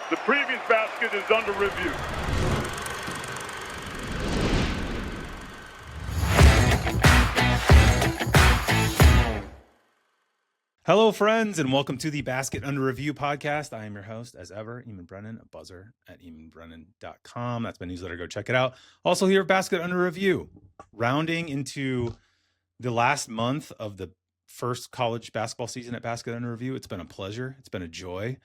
The previous basket is under review. Hello, friends, and welcome to the Basket Under Review podcast. I am your host, as ever, Eamonn Brennan, a buzzer at EamonnBrennan.com. That's my newsletter. Go check it out. Also here at Basket Under Review, rounding into the last month of the first college basketball season at Basket Under Review. It's been a pleasure. It's been a joy.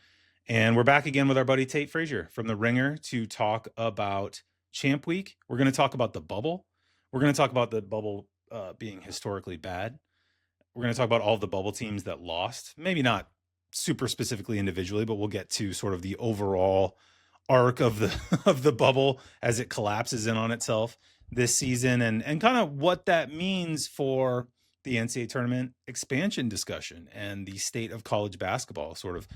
And we're back again with our buddy Tate Frazier from The Ringer to talk about Champ Week. We're going to talk about the bubble. We're going to talk about the bubble being historically bad. We're going to talk about all of the bubble teams that lost, maybe not super specifically individually, but we'll get to sort of the overall arc of the bubble as it collapses in on itself this season and kind of what that means for the NCAA tournament expansion discussion and the state of college basketball, sort of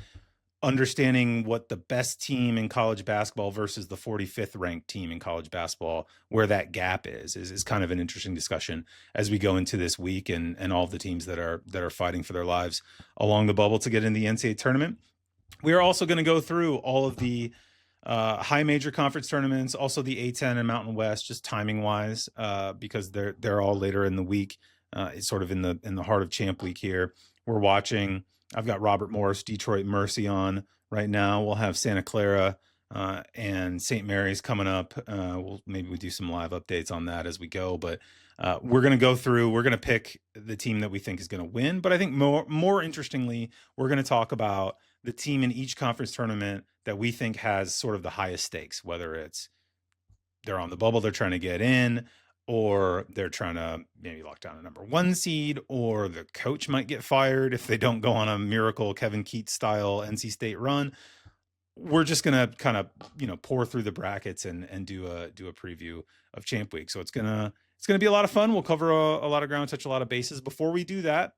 understanding what the best team in college basketball versus the 45th ranked team in college basketball, where that gap is kind of an interesting discussion as we go into this week and all of the teams that are fighting for their lives along the bubble to get in the NCAA tournament. We are also going to go through all of the high major conference tournaments, also the A10 and Mountain West, just timing wise, because they're all later in the week. It's sort of in the heart of Champ Week here. We're watching. I've got Robert Morris, Detroit Mercy on right now. We'll have Santa Clara and St. Mary's coming up. Maybe we do some live updates on that as we go. But we're going to go through. We're going to pick the team that we think is going to win. But I think more interestingly, we're going to talk about the team in each conference tournament that we think has sort of the highest stakes, whether it's they're on the bubble, they're trying to get in, or they're trying to maybe lock down a number one seed, or the coach might get fired if they don't go on a miracle Kevin Keatts style NC State run. We're just going to kind of, pour through the brackets and do a preview of Champ Week. So it's going to be a lot of fun. We'll cover a lot of ground, touch a lot of bases. Before we do that,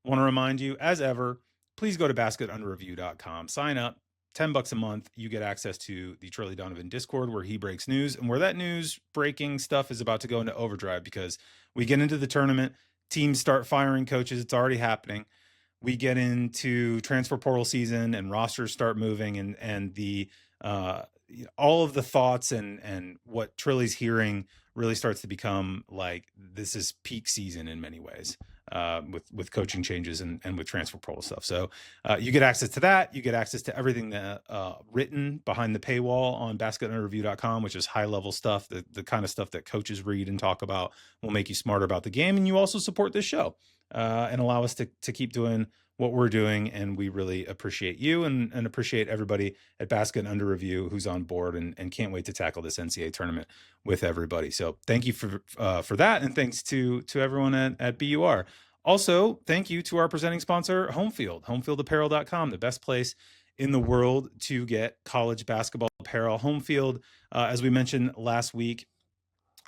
I want to remind you, as ever, please go to basketunderreview.com, sign up. $10 a month, you get access to the Charlie Donovan Discord where he breaks news and where that news breaking stuff is about to go into overdrive because we get into the tournament, teams start firing coaches. It's already happening. We get into transfer portal season and rosters start moving and the all of the thoughts and what Trilly's hearing really starts to become like this is peak season in many ways. With coaching changes and with transfer portal stuff. So you get access to that. You get access to everything that written behind the paywall on basketunderreview.com, which is high level stuff, the kind of stuff that coaches read and talk about will make you smarter about the game. And you also support this show and allow us to keep doing what we're doing. And we really appreciate you and appreciate everybody at Basket Under Review who's on board and can't wait to tackle this NCAA tournament with everybody. So thank you for that. And thanks to everyone at BUR. Also, thank you to our presenting sponsor, Homefield, homefieldapparel.com, the best place in the world to get college basketball apparel. Homefield, as we mentioned last week,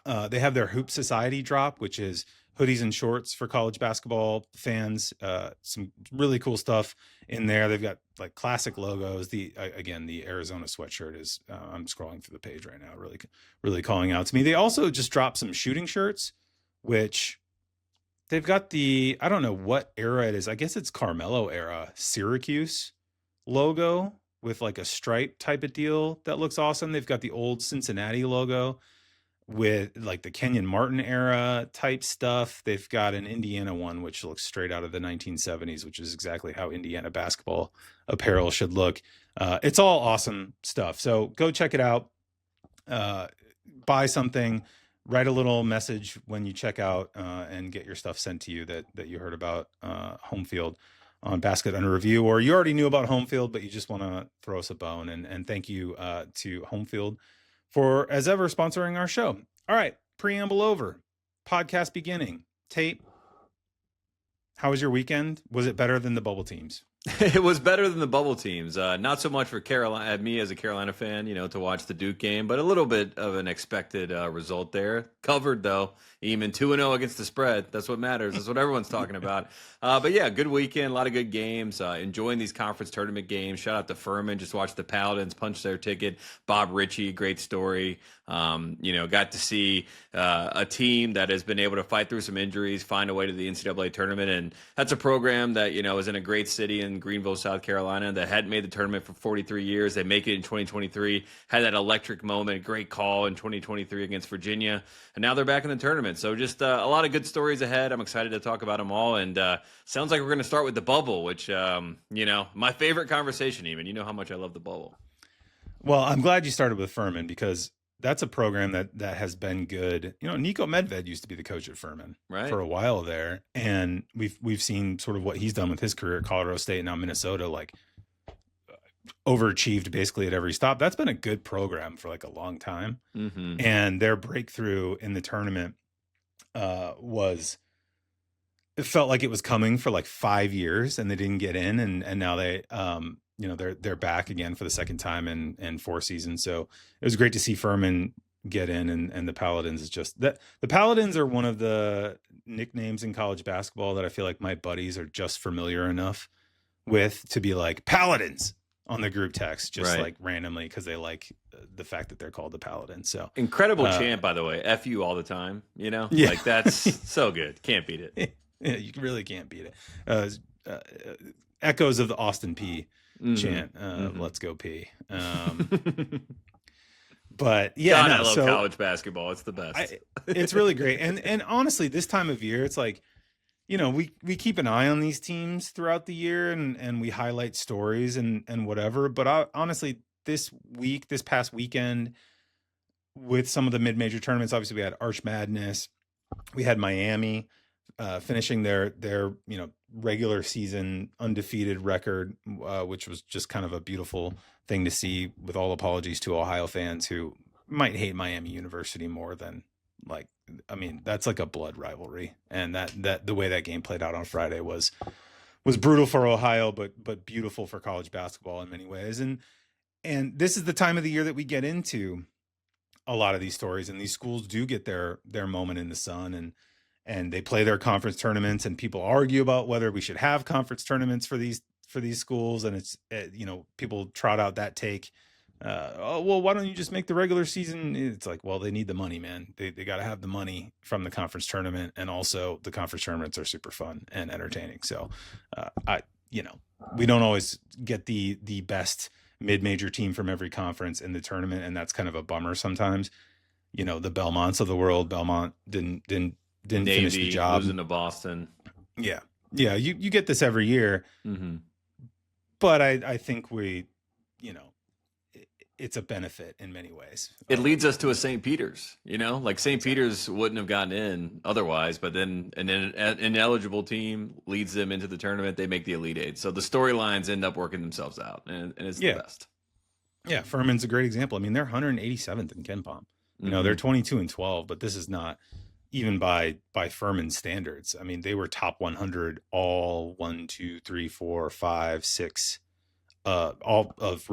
they have their Hoop Society drop, which is hoodies and shorts for college basketball fans. Some really cool stuff in there. They've got like classic logos. The Arizona sweatshirt is, I'm scrolling through the page right now, really, really calling out to me. They also just dropped some shooting shirts, which they've got I don't know what era it is. I guess it's Carmelo era Syracuse logo with like a stripe type of deal that looks awesome. They've got the old Cincinnati logo with like the Kenyon Martin era type stuff. They've got an Indiana one, which looks straight out of the 1970s, which is exactly how Indiana basketball apparel should look. It's all awesome stuff. So go check it out. Buy something. Write a little message when you check out and get your stuff sent to you that you heard about Homefield on Basket Under Review, or you already knew about Homefield, but you just want to throw us a bone. And thank you to Homefield for, as ever, sponsoring our show. All right, preamble over. Podcast beginning. Tate, how was your weekend? Was it better than the bubble teams? It was better than the bubble teams. Not so much for Carolina, me as a Carolina fan, to watch the Duke game, but a little bit of an expected result there. Covered, though. Eamonn 2-0 against the spread. That's what matters. That's what everyone's talking about. But yeah, good weekend. A lot of good games. Enjoying these conference tournament games. Shout out to Furman. Just watched the Paladins punch their ticket. Bob Ritchie, great story. Got to see a team that has been able to fight through some injuries, find a way to the NCAA tournament. And that's a program that, is in a great city in Greenville, South Carolina, that hadn't made the tournament for 43 years. They make it in 2023, had that electric moment, great call in 2023 against Virginia, and now they're back in the tournament. So just a lot of good stories ahead. I'm excited to talk about them all, and sounds like we're going to start with the bubble, which, my favorite conversation, Eamonn. You know how much I love the bubble. Well, I'm glad you started with Furman because that's a program that has been good. Nico Medved used to be the coach at Furman for a while there, and we've seen sort of what he's done with his career at Colorado State and now Minnesota, like overachieved basically at every stop. That's been a good program for like a long time, and their breakthrough in the tournament it felt like it was coming for like 5 years, and they didn't get in, and now they they're back again for the second time in 4 seasons. So it was great to see Furman get in, and the Paladins is just that. The Paladins are one of the nicknames in college basketball that I feel like my buddies are just familiar enough with to be like Paladins on the group text, just like randomly, because they like the fact that they're called the Paladins. So incredible chant, by the way. F you all the time, like that's so good. Can't beat it. Yeah, you really can't beat it. Echoes of the Austin P chant, let's go P. But yeah, God, I love college basketball. It's the best. It's really great. And honestly, this time of year, it's like, we keep an eye on these teams throughout the year, and we highlight stories and whatever. But honestly, this past weekend with some of the mid-major tournaments, obviously we had Arch Madness, we had Miami finishing their regular season undefeated record, which was just kind of a beautiful thing to see, with all apologies to Ohio fans who might hate Miami University more than that's like a blood rivalry. And that the way that game played out on Friday was brutal for Ohio, but beautiful for college basketball in many ways. And this is the time of the year that we get into a lot of these stories, and these schools do get their moment in the sun, and they play their conference tournaments, and people argue about whether we should have conference tournaments for these schools. And it's, people trot out that take, why don't you just make the regular season? It's like, well, they need the money, man. They got to have the money from the conference tournament. And also the conference tournaments are super fun and entertaining. So, we don't always get the best mid-major team from every conference in the tournament. And that's kind of a bummer sometimes. The Belmonts of the world, Belmont didn't Navy, finish the job. Losing to Boston. Yeah. You get this every year, but I think it's a benefit in many ways. It leads us to a St. Peter's, like St. Peter's wouldn't have gotten in otherwise, but then an ineligible team leads them into the tournament. They make the Elite Eight. So the storylines end up working themselves out, and it's the best. Yeah. Furman's a great example. I mean, they're 187th in KenPom. They're 22-12, but this is not even by Furman standards. I mean, they were top 100 all 1, 2, 3, 4, 5, 6, all of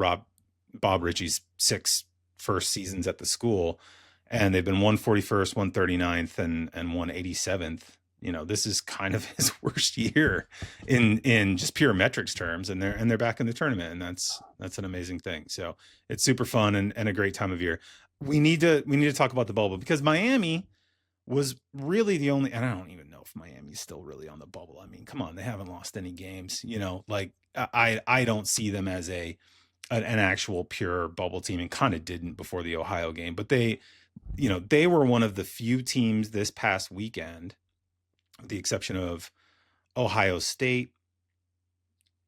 Bob Ritchie's 6 first seasons at the school. And they've been 141st, 139th, and 187th. This is kind of his worst year in just pure metrics terms, and they're back in the tournament, and that's an amazing thing. So it's super fun and a great time of year. We need to talk about the bubble, because Miami was really the only, and I don't even know if Miami's still really on the bubble. I mean, come on, they haven't lost any games. I don't see them as an actual pure bubble team, and kind of didn't before the Ohio game. But they were one of the few teams this past weekend, with the exception of Ohio State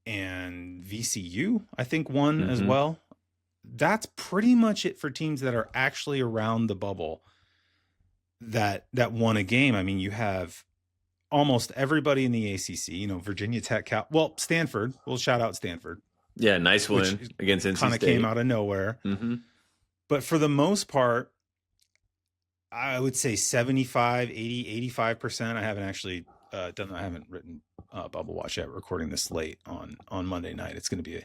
and VCU, I think won as well. That's pretty much it for teams that are actually around the bubble that won a game. I mean, you have almost everybody in the ACC, Virginia Tech, Stanford. We'll shout out Stanford. Yeah, nice win against NC State. Kind of came out of nowhere. But for the most part, I would say 75, 80, 85%. I haven't actually I haven't written Bubble Watch yet. We're recording this late on Monday night. It's gonna be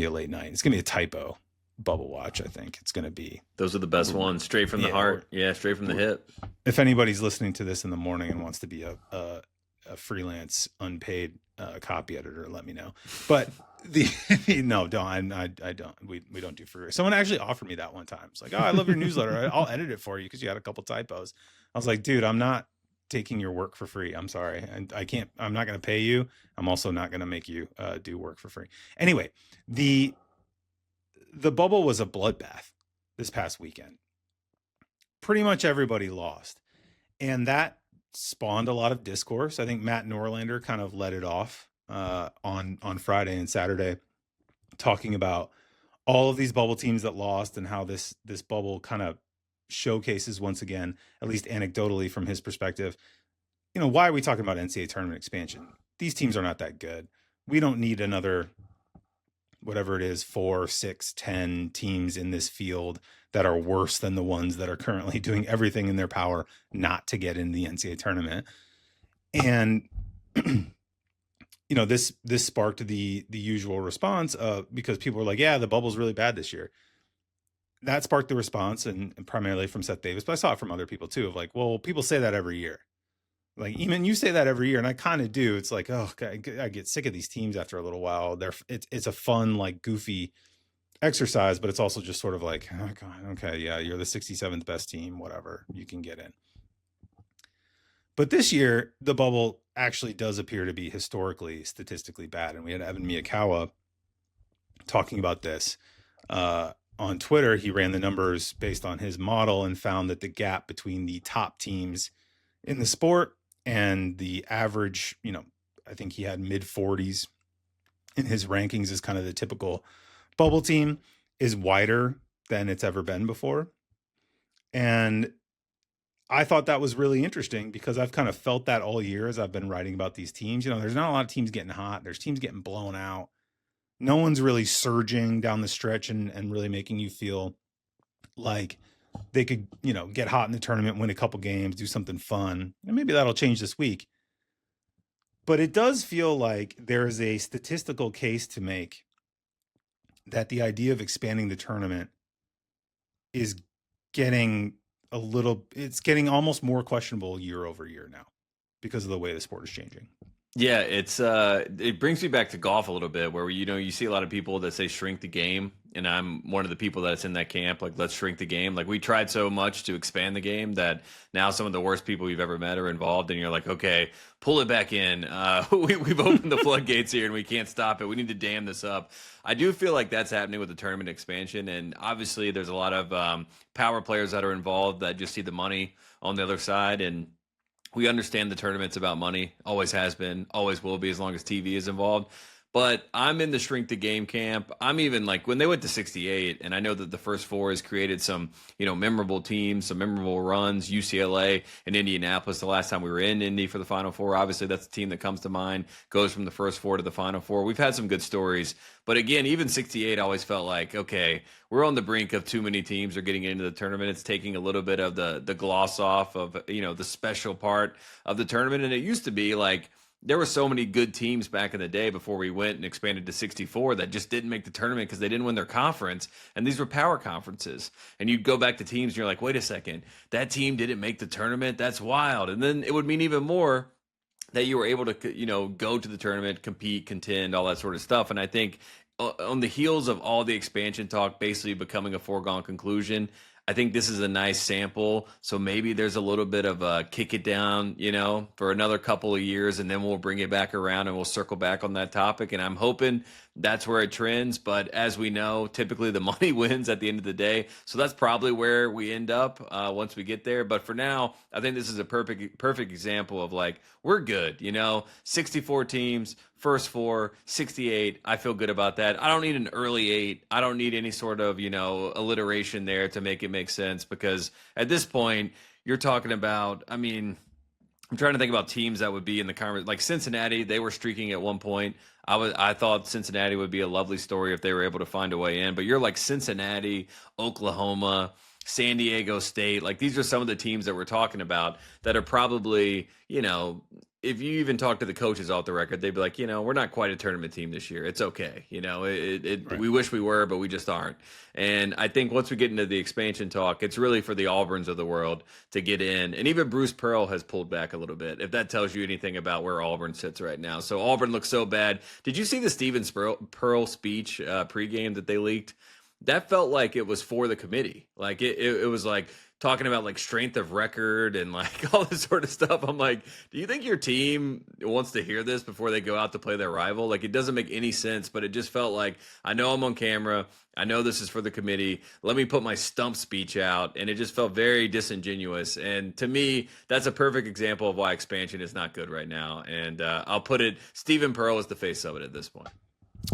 a late night. It's gonna be a typo Bubble Watch. I think it's gonna be. Those are the best ones, straight from the heart. Yeah, straight from the hip. If anybody's listening to this in the morning and wants to be a freelance unpaid copy editor, let me know. But no, don't. I don't. We don't do free. Someone actually offered me that one time. It's like, oh, I love your newsletter. I'll edit it for you because you had a couple typos. I was like, dude, I'm not taking your work for free. I'm sorry. And I'm not going to pay you. I'm also not going to make you do work for free. Anyway, the bubble was a bloodbath this past weekend. Pretty much everybody lost. And that spawned a lot of discourse. I think Matt Norlander kind of led it off on Friday and Saturday, talking about all of these bubble teams that lost and how this bubble kind of showcases once again, at least anecdotally from his perspective, why are we talking about NCAA tournament expansion? These teams are not that good. We don't need another, whatever it is, 4, 6, 10 teams in this field that are worse than the ones that are currently doing everything in their power not to get in the NCAA tournament. And, this sparked the usual response because people were like, yeah, the bubble's really bad this year. That sparked the response, and primarily from Seth Davis, but I saw it from other people too, of like, well, people say that every year. Like, Eamonn, you say that every year, and I kind of do. It's like, oh, I get sick of these teams after a little while. It's a fun, like, goofy exercise, but it's also just sort of like, oh God, okay, yeah, you're the 67th best team, whatever, you can get in. But this year, the bubble actually does appear to be historically, statistically bad, and we had Evan Miyakawa talking about this on Twitter. He ran the numbers based on his model and found that the gap between the top teams in the sport and the average, I think he had mid 40s in his rankings as kind of the typical bubble team, is wider than it's ever been before. And I thought that was really interesting because I've kind of felt that all year as I've been writing about these teams. There's not a lot of teams getting hot. There's teams getting blown out. No one's really surging down the stretch and really making you feel like they could, get hot in the tournament, win a couple games, do something fun. And maybe that'll change this week. But it does feel like there is a statistical case to make that the idea of expanding the tournament is getting it's getting almost more questionable year over year now because of the way the sport is changing. Yeah, it brings me back to golf a little bit, where you see a lot of people that say shrink the game, and I'm one of the people that's in that camp. Like, let's shrink the game. Like, we tried so much to expand the game that now some of the worst people you've ever met are involved, and you're like, okay, pull it back in. We've opened the floodgates here, and we can't stop it. We need to dam this up. I do feel like that's happening with the tournament expansion, and obviously there's a lot of power players that are involved that just see the money on the other side, and we understand the tournament's about money, always has been, always will be, as long as TV is involved. But I'm in the shrink the game camp. I'm even like, when they went to 68, and I know that the first four has created some, memorable teams, some memorable runs, UCLA and Indianapolis the last time we were in Indy for the Final Four. Obviously, that's the team that comes to mind, goes from the first four to the Final Four. We've had some good stories. But again, even 68 always felt like, okay, we're on the brink of too many teams are getting into the tournament. It's taking a little bit of the gloss off of, the special part of the tournament. And it used to be like, there were so many good teams back in the day before we went and expanded to 64 that just didn't make the tournament because they didn't win their conference. And these were power conferences. And you'd go back to teams and you're like, wait a second, that team didn't make the tournament? That's wild. And then it would mean even more that you were able to, go to the tournament, compete, contend, all that sort of stuff. And I think on the heels of all the expansion talk basically becoming a foregone conclusion, I think this is a nice sample. So maybe there's a little bit of a kick it down, for another couple of years, and then we'll bring it back around and we'll circle back on that topic. And I'm hoping that's where it trends. But as we know, typically the money wins at the end of the day. So that's probably where we end up once we get there. But for now, I think this is a perfect example of like, we're good, 64 teams, first four, 68. I feel good about that. I don't need an early 8. I don't need any sort of, alliteration there to make it make sense, because at this point you're talking about, I'm trying to think about teams that would be in the conference. Like Cincinnati, they were streaking at one point. I thought Cincinnati would be a lovely story if they were able to find a way in. But you're like Cincinnati, Oklahoma, San Diego State. Like, these are some of the teams that we're talking about that are probably, if you even talk to the coaches off the record, they'd be like, we're not quite a tournament team this year. It's okay. Right. We wish we were, but we just aren't. And I think once we get into the expansion talk, it's really for the Auburns of the world to get in. And even Bruce Pearl has pulled back a little bit, if that tells you anything about where Auburn sits right now. So Auburn looks so bad. Did you see the Steven Pearl speech pregame that they leaked? that felt like it was for the committee. Like it was like talking about like strength of record and like all this sort of stuff. I'm like, do you think your team wants to hear this before they go out to play their rival? Like, it doesn't make any sense, but it just felt like, I know I'm on camera. I know this is for the committee. Let me put my stump speech out. And it just felt very disingenuous. And to me, that's a perfect example of why expansion is not good right now. And I'll put it, Stephen Pearl is the face of it at this point.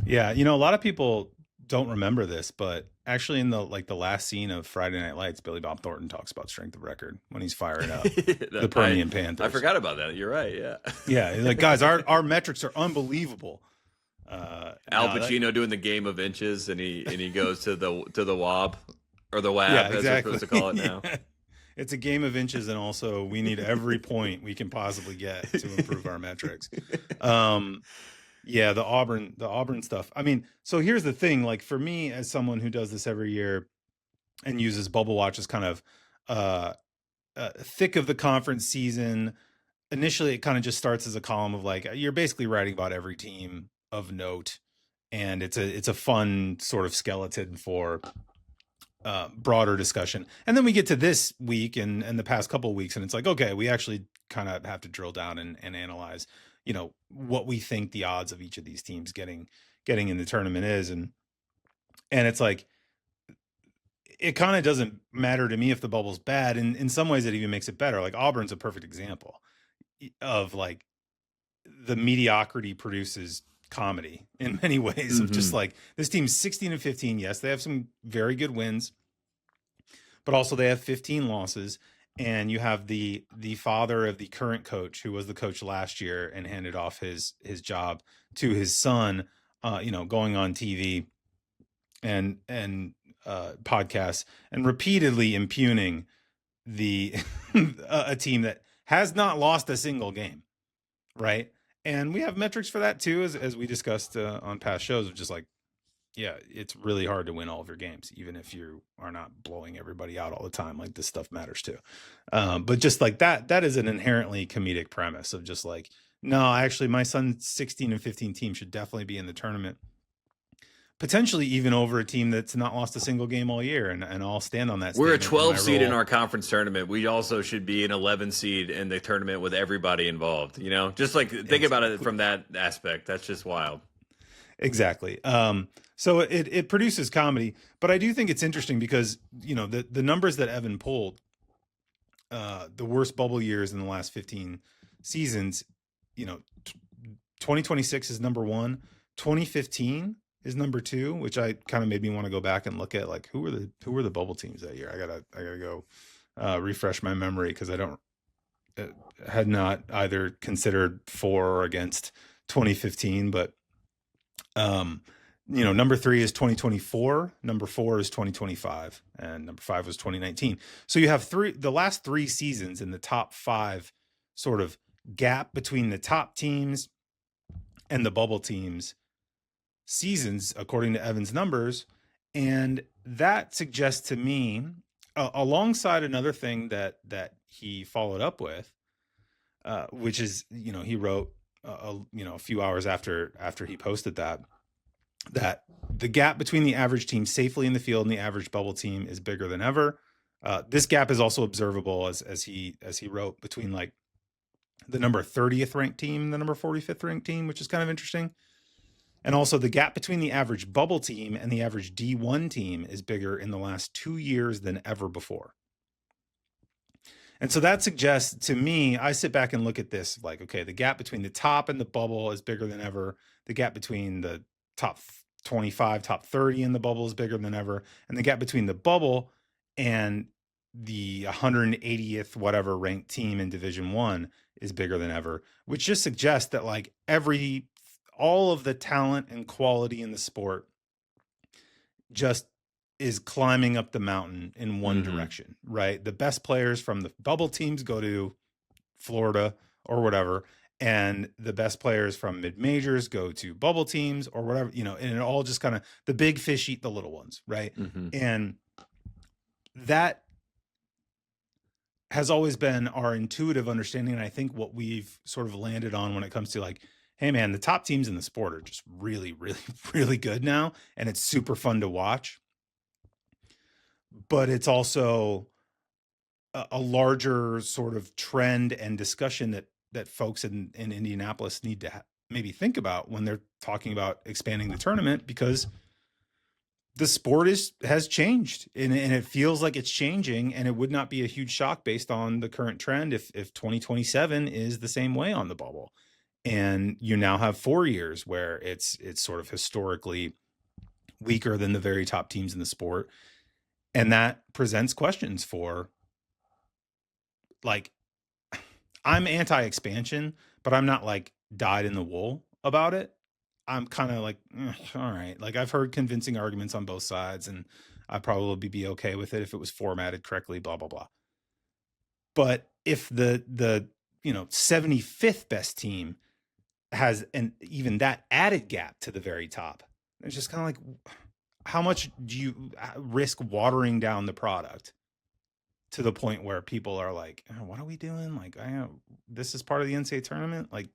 Yeah. You know, a lot of people don't remember this, but actually in the last scene of Friday Night Lights, Billy Bob Thornton talks about strength of record when he's firing up the Permian Panthers. I forgot about that. You're right. Yeah. Yeah. Like, guys, our metrics are unbelievable. Al Pacino doing the game of inches, and he goes to the WAB or the WAB, yeah, as exactly. we're supposed to call it now. Yeah. It's a game of inches, and also we need every point we can possibly get to improve our metrics. Yeah, the Auburn stuff. I mean, so here's the thing, like for me as someone who does this every year and uses Bubble Watch as kind of thick of the conference season, initially it kind of just starts as a column of like, you're basically writing about every team of note, and it's a fun sort of skeleton for broader discussion. And then we get to this week and the past couple of weeks, and it's like, okay, we actually kind of have to drill down and analyze, you know, what we think the odds of each of these teams getting in the tournament is. And it's like, it kind of doesn't matter to me if the bubble's bad. And in some ways it even makes it better. Like Auburn's a perfect example of like the mediocrity produces comedy in many ways of just like, this team's 16-15. Yes, they have some very good wins, but also they have 15 losses. And you have the father of the current coach, who was the coach last year and handed off his job to his son, going on TV and podcasts and repeatedly impugning a team that has not lost a single game, right? And we have metrics for that too, as we discussed on past shows, of just like, yeah, it's really hard to win all of your games, even if you are not blowing everybody out all the time. Like, this stuff matters too. But just like that is an inherently comedic premise of just like, no, actually my son's 16-15 team should definitely be in the tournament, potentially even over a team that's not lost a single game all year. And I'll stand on that. We're a 12 seed in our conference tournament. We also should be an 11 seed in the tournament with everybody involved, you know, just like think about it from that aspect. That's just wild. Exactly. So it produces comedy, but I do think it's interesting because, you know, the numbers that Evan pulled, the worst bubble years in the last 15 seasons, you know, 2026 is number 1, 2015 is number 2, which I kind of made me want to go back and look at like, who were the bubble teams that year? I gotta go, refresh my memory, because I had not either considered for or against 2015, but, you know, number 3 is 2024, number 4 is 2025, and number 5 was 2019. So you have the last 3 seasons in the top 5 sort of gap between the top teams and the bubble teams seasons, according to Evan's numbers. And that suggests to me, alongside another thing that he followed up with, which is, you know, he wrote, a few hours after he posted that the gap between the average team safely in the field and the average bubble team is bigger than ever. This gap is also observable as he wrote between like the number 30th ranked team and the number 45th ranked team, which is kind of interesting. And also the gap between the average bubble team and the average D1 team is bigger in the last 2 years than ever before. And so that suggests to me, I sit back and look at this like, okay, the gap between the top and the bubble is bigger than ever. The gap between the top 25, top 30 in the bubble is bigger than ever. And the gap between the bubble and the 180th whatever ranked team in Division 1 is bigger than ever, which just suggests that like all of the talent and quality in the sport just is climbing up the mountain in one direction, right? The best players from the bubble teams go to Florida or whatever, and the best players from mid-majors go to bubble teams or whatever, you know, and it all just kind of, the big fish eat the little ones, right? And that has always been our intuitive understanding. And I think what we've sort of landed on when it comes to like, hey man, the top teams in the sport are just really, really, really good now. And it's super fun to watch. but it's also a larger sort of trend and discussion that folks in Indianapolis need to maybe think about when they're talking about expanding the tournament, because the sport has changed, and it feels like it's changing, and it would not be a huge shock based on the current trend if 2027 is the same way on the bubble. And you now have 4 years where it's sort of historically weaker than the very top teams in the sport. And that presents questions for, like, I'm anti-expansion, but I'm not like dyed in the wool about it. I'm kind of like, all right. Like, I've heard convincing arguments on both sides, and I'd probably be okay with it if it was formatted correctly, blah, blah, blah. But if the 75th best team has even that added gap to the very top, it's just kind of like, how much do you risk watering down the product to the point where people are like, oh, what are we doing? Like, this is part of the NCAA tournament. Like,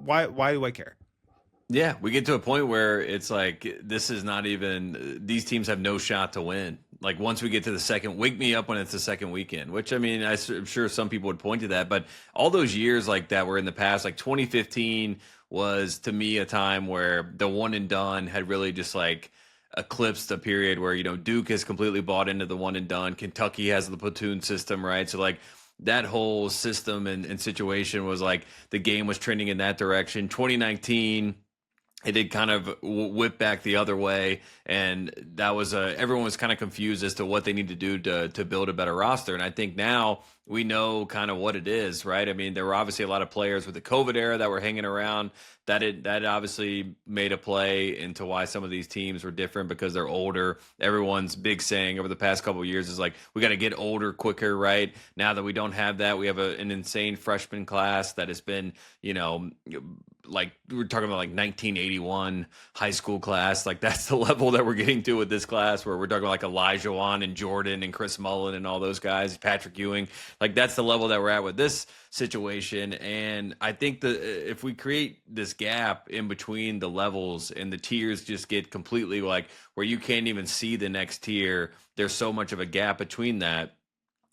why do I care? Yeah, we get to a point where it's like, this is not even, these teams have no shot to win. Like, once we get to the second, wake me up when it's the second weekend, which, I mean, I'm sure some people would point to that, but all those years like that were in the past. Like 2015 was, to me, a time where the one and done had really just like eclipsed a period where, Duke has completely bought into the one and done. Kentucky has the platoon system, right? So like, that whole system and situation was like, the game was trending in that direction. 2019, it did kind of whip back the other way, and that was everyone was kind of confused as to what they need to do to build a better roster. And I think now we know kind of what it is, right? I mean, there were obviously a lot of players with the COVID era that were hanging around. That obviously made a play into why some of these teams were different, because they're older. Everyone's big saying over the past couple of years is like, we got to get older quicker, right? Now that we don't have that, we have an insane freshman class that has been, like we're talking about like 1981 high school class. Like, that's the level that we're getting to with this class, where we're talking like Elijah Wan and Jordan and Chris Mullen and all those guys, Patrick Ewing. Like, that's the level that we're at with this situation. And I think that if we create this gap in between the levels and the tiers just get completely like where you can't even see the next tier, there's so much of a gap between that,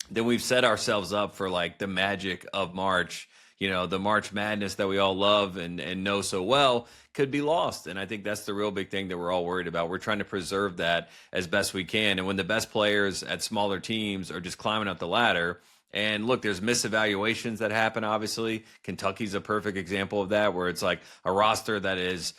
then we've set ourselves up for like the magic of March. The March Madness that we all love and know so well could be lost. And I think that's the real big thing that we're all worried about. We're trying to preserve that as best we can. And when the best players at smaller teams are just climbing up the ladder, and look, there's misevaluations that happen, obviously. Kentucky's a perfect example of that, where it's like a roster that is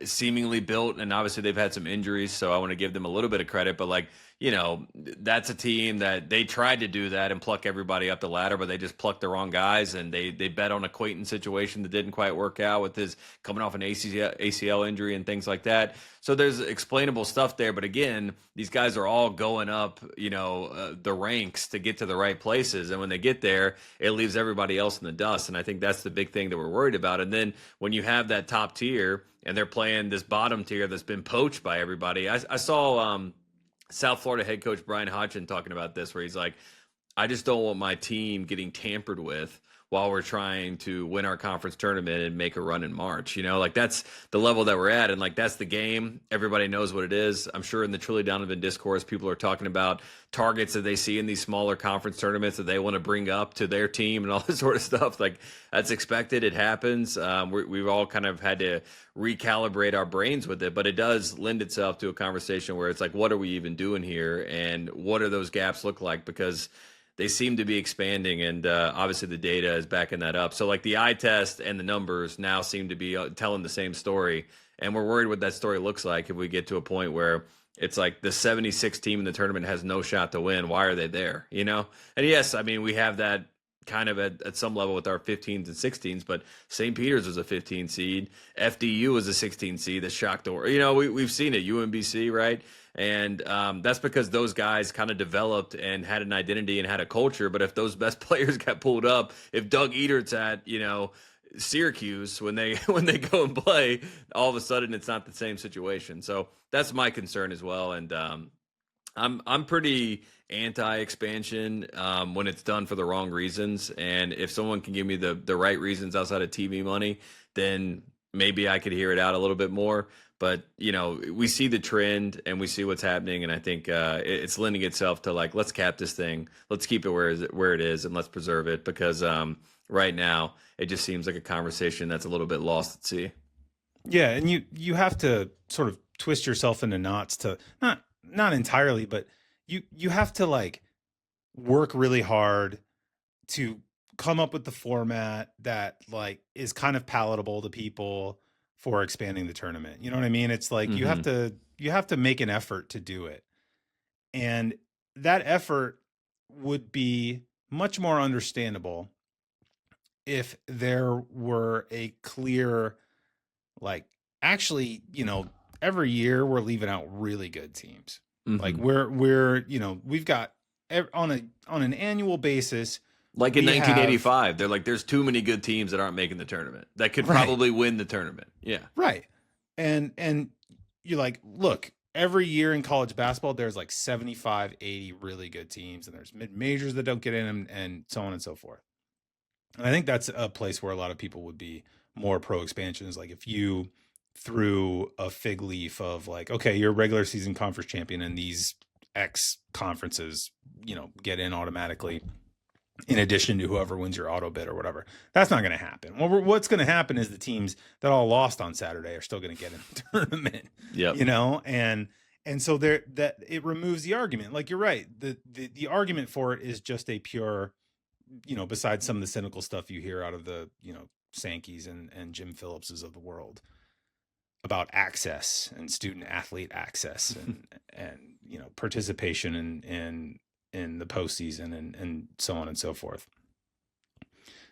seemingly built, and obviously they've had some injuries, so I want to give them a little bit of credit, but like, that's a team that they tried to do that and pluck everybody up the ladder, but they just plucked the wrong guys, and they bet on a Quayton situation that didn't quite work out with his coming off an ACL injury and things like that. So there's explainable stuff there, but again, these guys are all going up, the ranks to get to the right places, and when they get there, it leaves everybody else in the dust, and I think that's the big thing that we're worried about. And then when you have that top tier and they're playing this bottom tier that's been poached by everybody, I saw South Florida head coach Brian Hodgson talking about this, where he's like, I just don't want my team getting tampered with while we're trying to win our conference tournament and make a run in March. Like, that's the level that we're at. And like, that's the game. Everybody knows what it is. I'm sure in the Trilly Donovan discourse, people are talking about targets that they see in these smaller conference tournaments that they want to bring up to their team and all this sort of stuff. Like, that's expected. It happens. We've all kind of had to recalibrate our brains with it, but it does lend itself to a conversation where it's like, what are we even doing here? And what do those gaps look like? Because they seem to be expanding, and obviously the data is backing that up. So like, the eye test and the numbers now seem to be telling the same story, and we're worried what that story looks like if we get to a point where it's like the 76th team in the tournament has no shot to win. Why are they there? And yes, I mean, we have that kind of at some level with our 15s and 16s, but St. Peter's was a 15 seed. FDU was a 16 seed that shocked the world. We've seen it, UMBC, right? And that's because those guys kind of developed and had an identity and had a culture. But if those best players got pulled up, if Doug Edert's at, Syracuse when they go and play, all of a sudden it's not the same situation. So that's my concern as well. And I'm pretty anti-expansion when it's done for the wrong reasons. And if someone can give me the right reasons outside of TV money, then maybe I could hear it out a little bit more. But, we see the trend and we see what's happening. And I think it's lending itself to like, let's cap this thing. Let's keep it where it is and let's preserve it because right now it just seems like a conversation that's a little bit lost at sea. Yeah. And you have to sort of twist yourself into knots to not entirely, but you have to like work really hard to come up with the format that like is kind of palatable to people for expanding the tournament. You know what I mean? It's like you have to make an effort to do it. And that effort would be much more understandable if there were a clear like actually, every year we're leaving out really good teams. Like we're we've got on an annual basis. Like in 1985, they're like, there's too many good teams that aren't making the tournament that could probably win the tournament. Yeah. Right. And you're like, look, every year in college basketball, there's like 75, 80 really good teams, and there's mid majors that don't get in and so on and so forth. And I think that's a place where a lot of people would be more pro expansion is like, if you threw a fig leaf of like, okay, you're a regular season conference champion and these X conferences, get in automatically, in addition to whoever wins your auto bid or whatever. That's not going to happen. Well, what's going to happen is the teams that all lost on Saturday are still going to get in the tournament. Yeah. And so that it removes the argument. Like you're right. The argument for it is just a pure, besides some of the cynical stuff you hear out of the, Sankeys and Jim Phillipses of the world about access and student athlete access and participation in the postseason and so on and so forth.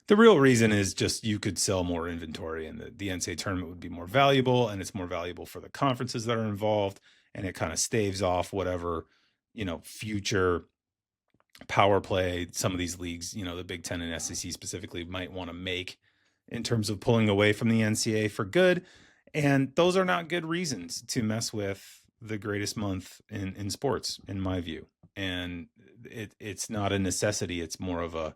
The real reason is just you could sell more inventory and the NCAA tournament would be more valuable, and it's more valuable for the conferences that are involved, and it kind of staves off whatever, future power play some of these leagues, the Big Ten and SEC specifically might want to make in terms of pulling away from the NCAA for good. And those are not good reasons to mess with the greatest month in sports, in my view. And it's not a necessity. It's more of a,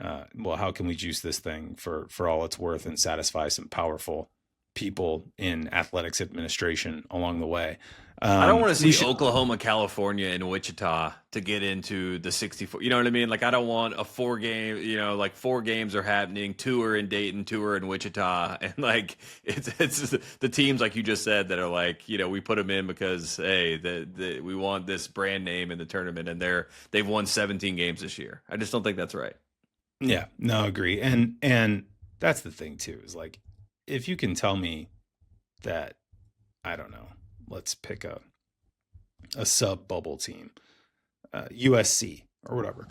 how can we juice this thing for all it's worth and satisfy some powerful people in athletics administration along the way. I don't want to see Oklahoma, California, and Wichita to get into the 64. You know what I mean? Like, I don't want a 4 game, like 4 games are happening. 2 are in Dayton, 2 are in Wichita. And like, it's the teams, like you just said, that are like, we put them in because, hey, we want this brand name in the tournament, and they've won 17 games this year. I just don't think that's right. Yeah, no, I agree. And that's the thing too, is like, if you can tell me that, I don't know, let's pick a sub bubble team, USC or whatever.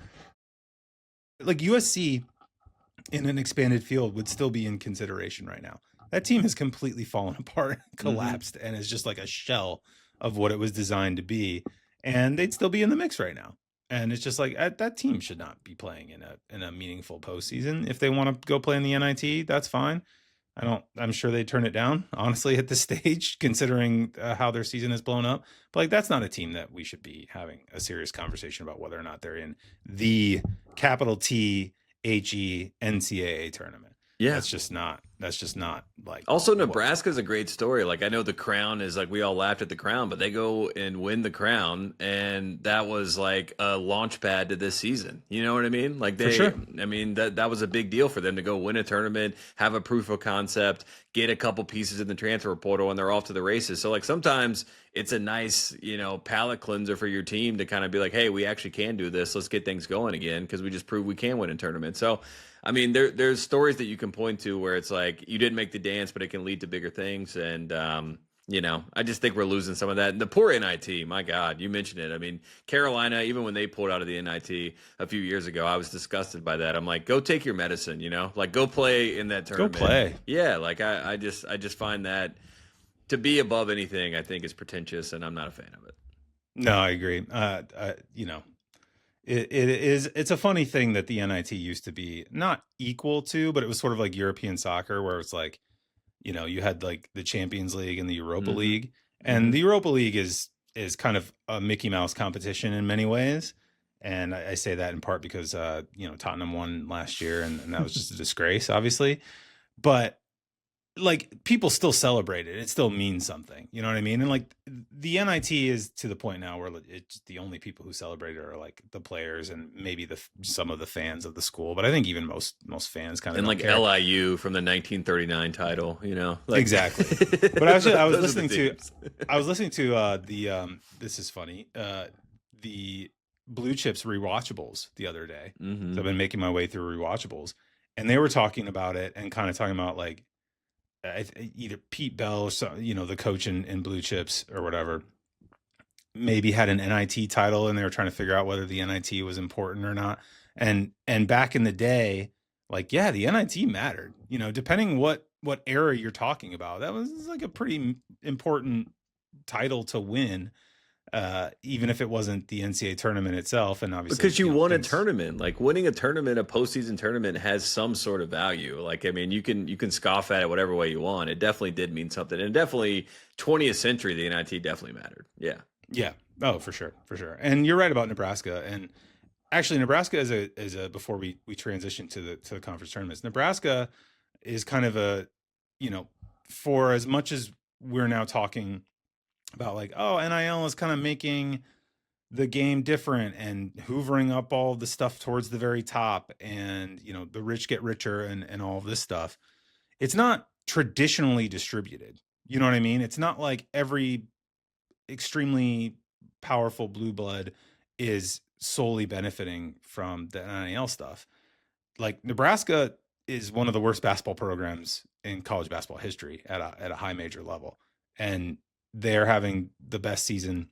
Like USC in an expanded field would still be in consideration right now. That team has completely fallen apart, collapsed, and is just like a shell of what it was designed to be. And they'd still be in the mix right now. And it's just like that team should not be playing in a meaningful postseason. If they want to go play in the NIT, that's fine. I'm sure they turn it down, honestly, at this stage, considering how their season has blown up. But like, that's not a team that we should be having a serious conversation about whether or not they're in the capital THE NCAA tournament. Yeah. That's just not like. Also, Nebraska's a great story. Like, I know the Crown is like, we all laughed at the Crown, but they go and win the Crown, and that was like a launch pad to this season. You know what I mean? Like, For sure. I mean, that was a big deal for them to go win a tournament, have a proof of concept, get a couple pieces in the transfer portal, and they're off to the races. So like, sometimes it's a nice, palate cleanser for your team to kind of be like, hey, we actually can do this. Let's get things going again, because we just proved we can win a tournament. So I mean, there's stories that you can point to where it's like, you didn't make the dance, but it can lead to bigger things. And, I just think we're losing some of that. And the poor NIT, my God, you mentioned it. I memean, Carolina, even when they pulled out of the NIT a few years ago, I was disgusted by that. I'm like, go take your medicine, like go play in that tournament. Go play. Yeah. Like I just find that to be above anything, I think is pretentious, and I'm not a fan of it. No, I agree. It's a funny thing that the NIT used to be not equal to, but it was sort of like European soccer, where it's like, you had like the Champions League and the Europa League, and the Europa League is kind of a Mickey Mouse competition in many ways. And I say that in part because, Tottenham won last year, and that was just a disgrace, obviously. But like people still celebrate it. It still means something. You know what I mean? And like the NIT is to the point now where it's the only people who celebrate it are like the players and maybe some of the fans of the school. But I think even most fans kind of and don't like care. LIU from the 1939 title, like Exactly. But actually, I was those are the listening to teams. this is funny, the Blue Chips rewatchables the other day. Mhm. So I've been making my way through rewatchables, and they were talking about it and kind of talking about like either Pete Bell or the coach in Blue Chips or whatever, maybe had an NIT title and they were trying to figure out whether the NIT was important or not. And back in the day, like, yeah, the NIT mattered, depending what era you're talking about. That was like a pretty important title to win, even if it wasn't the NCAA tournament itself. And obviously because you won a tournament, like winning a tournament, a postseason tournament has some sort of value. Like, I mean, you can scoff at it whatever way you want. It definitely did mean something. And definitely 20th century, the NIT definitely mattered. Yeah. Yeah. Oh, for sure. For sure. And you're right about Nebraska. And actually Nebraska is a before we transition to the conference tournaments, Nebraska is kind of a, for as much as we're now talking about like, oh, NIL is kind of making the game different and hoovering up all the stuff towards the very top and, the rich get richer and all of this stuff. It's not traditionally distributed. You know what I mean? It's not like every extremely powerful blue blood is solely benefiting from the NIL stuff. Like Nebraska is one of the worst basketball programs in college basketball history at a high major level. And they're having the best season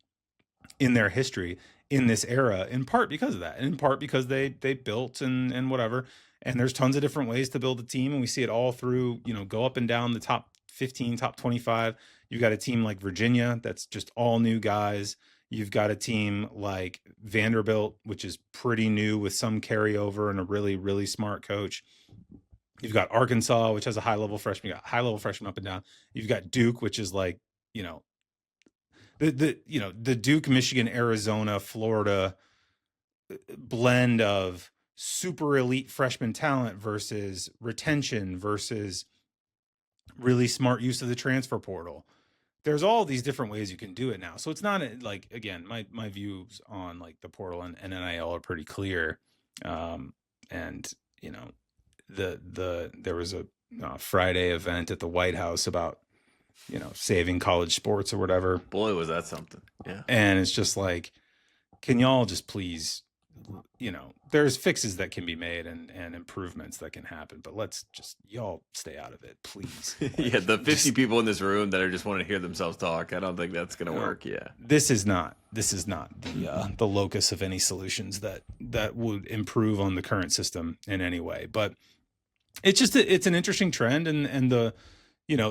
in their history in this era, in part because of that, and in part because they built and whatever. And there's tons of different ways to build a team. And we see it all through, go up and down the top 15, top 25. You've got a team like Virginia that's just all new guys. You've got a team like Vanderbilt, which is pretty new with some carryover and a really, really smart coach. You've got Arkansas, which has a high-level freshman. You got high-level freshmen up and down. You've got Duke, which is like, the Duke, Michigan, Arizona, Florida blend of super elite freshman talent versus retention versus really smart use of the transfer portal. There's all these different ways you can do it now. So it's not like, again, my views on like the portal and NIL are pretty clear. And there was a Friday event at the White House about, saving college sports or whatever. Boy, was that something. Yeah. And it's just like, can y'all just please, there's fixes that can be made and improvements that can happen, but let's just, y'all stay out of it, please. Like, yeah, the 50 people in this room that are just want to hear themselves talk, I don't think that's going to work. Yeah. This is not the locus of any solutions that would improve on the current system in any way. But it's just, it's an interesting trend. And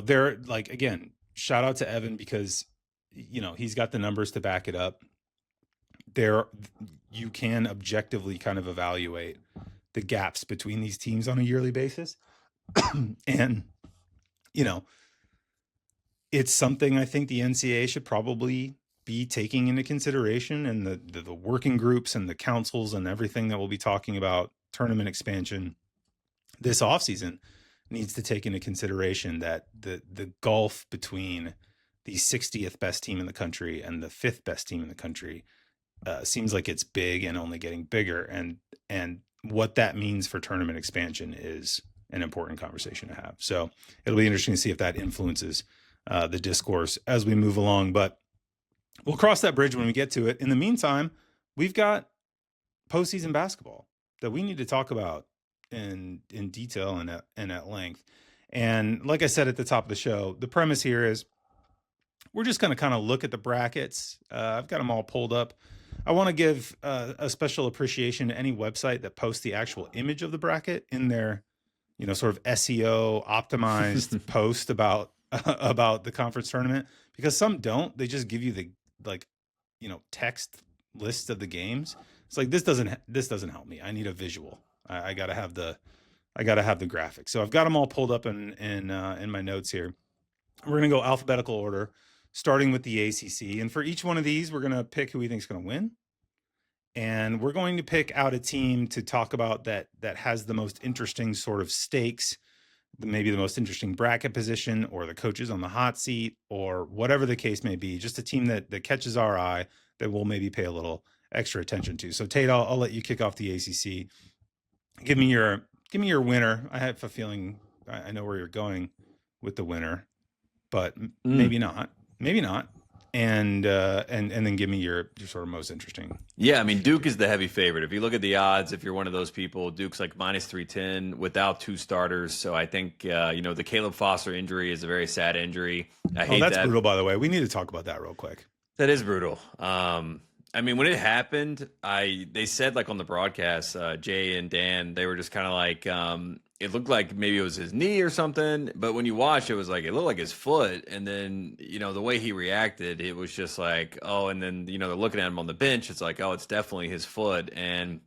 they're like, again, shout out to Evan because, he's got the numbers to back it up. You can objectively kind of evaluate the gaps between these teams on a yearly basis. And, it's something I think the NCAA should probably be taking into consideration, and the working groups and the councils and everything that we'll be talking about tournament expansion this offseason needs to take into consideration that the gulf between the 60th best team in the country and the 5th best team in the country seems like it's big and only getting bigger. And what that means for tournament expansion is an important conversation to have. So it'll be interesting to see if that influences the discourse as we move along, but we'll cross that bridge when we get to it. In the meantime, we've got postseason basketball that we need to talk about in detail and at length. And like I said at the top of the show, the premise here is we're just going to kind of look at the brackets. I've got them all pulled up. I want to give a special appreciation to any website that posts the actual image of the bracket in their, sort of SEO optimized post about the conference tournament, because some don't. They just give you the text list of the games. It's like, this doesn't help me. I need a visual. I gotta have the graphics. So I've got them all pulled up in my notes here. We're gonna go alphabetical order, starting with the ACC. And for each one of these, we're gonna pick who we think is gonna win, and we're going to pick out a team to talk about that has the most interesting sort of stakes maybe the most interesting bracket position, or the coaches on the hot seat, or whatever the case may be. Just a team that catches our eye, that we'll maybe pay a little extra attention to. So Tate, I'll let you kick off the ACC. Give me your winner. I have a feeling I know where you're going with the winner, but maybe not. And then give me your sort of most interesting. Yeah, I mean, Duke is the heavy favorite. If you look at the odds, if you're one of those people, Duke's like -310 without 2 starters. So I think the Caleb Foster injury is a very sad injury. I hate that's that. Brutal, by the way. We need to talk about that real quick. That is brutal. I mean, when it happened, they said, like, on the broadcast, Jay and Dan, they were just kind of like, it looked like maybe it was his knee or something, but when you watch, it was like, it looked like his foot. And then, the way he reacted, it was just like, oh, and then, they're looking at him on the bench. It's like, oh, it's definitely his foot. And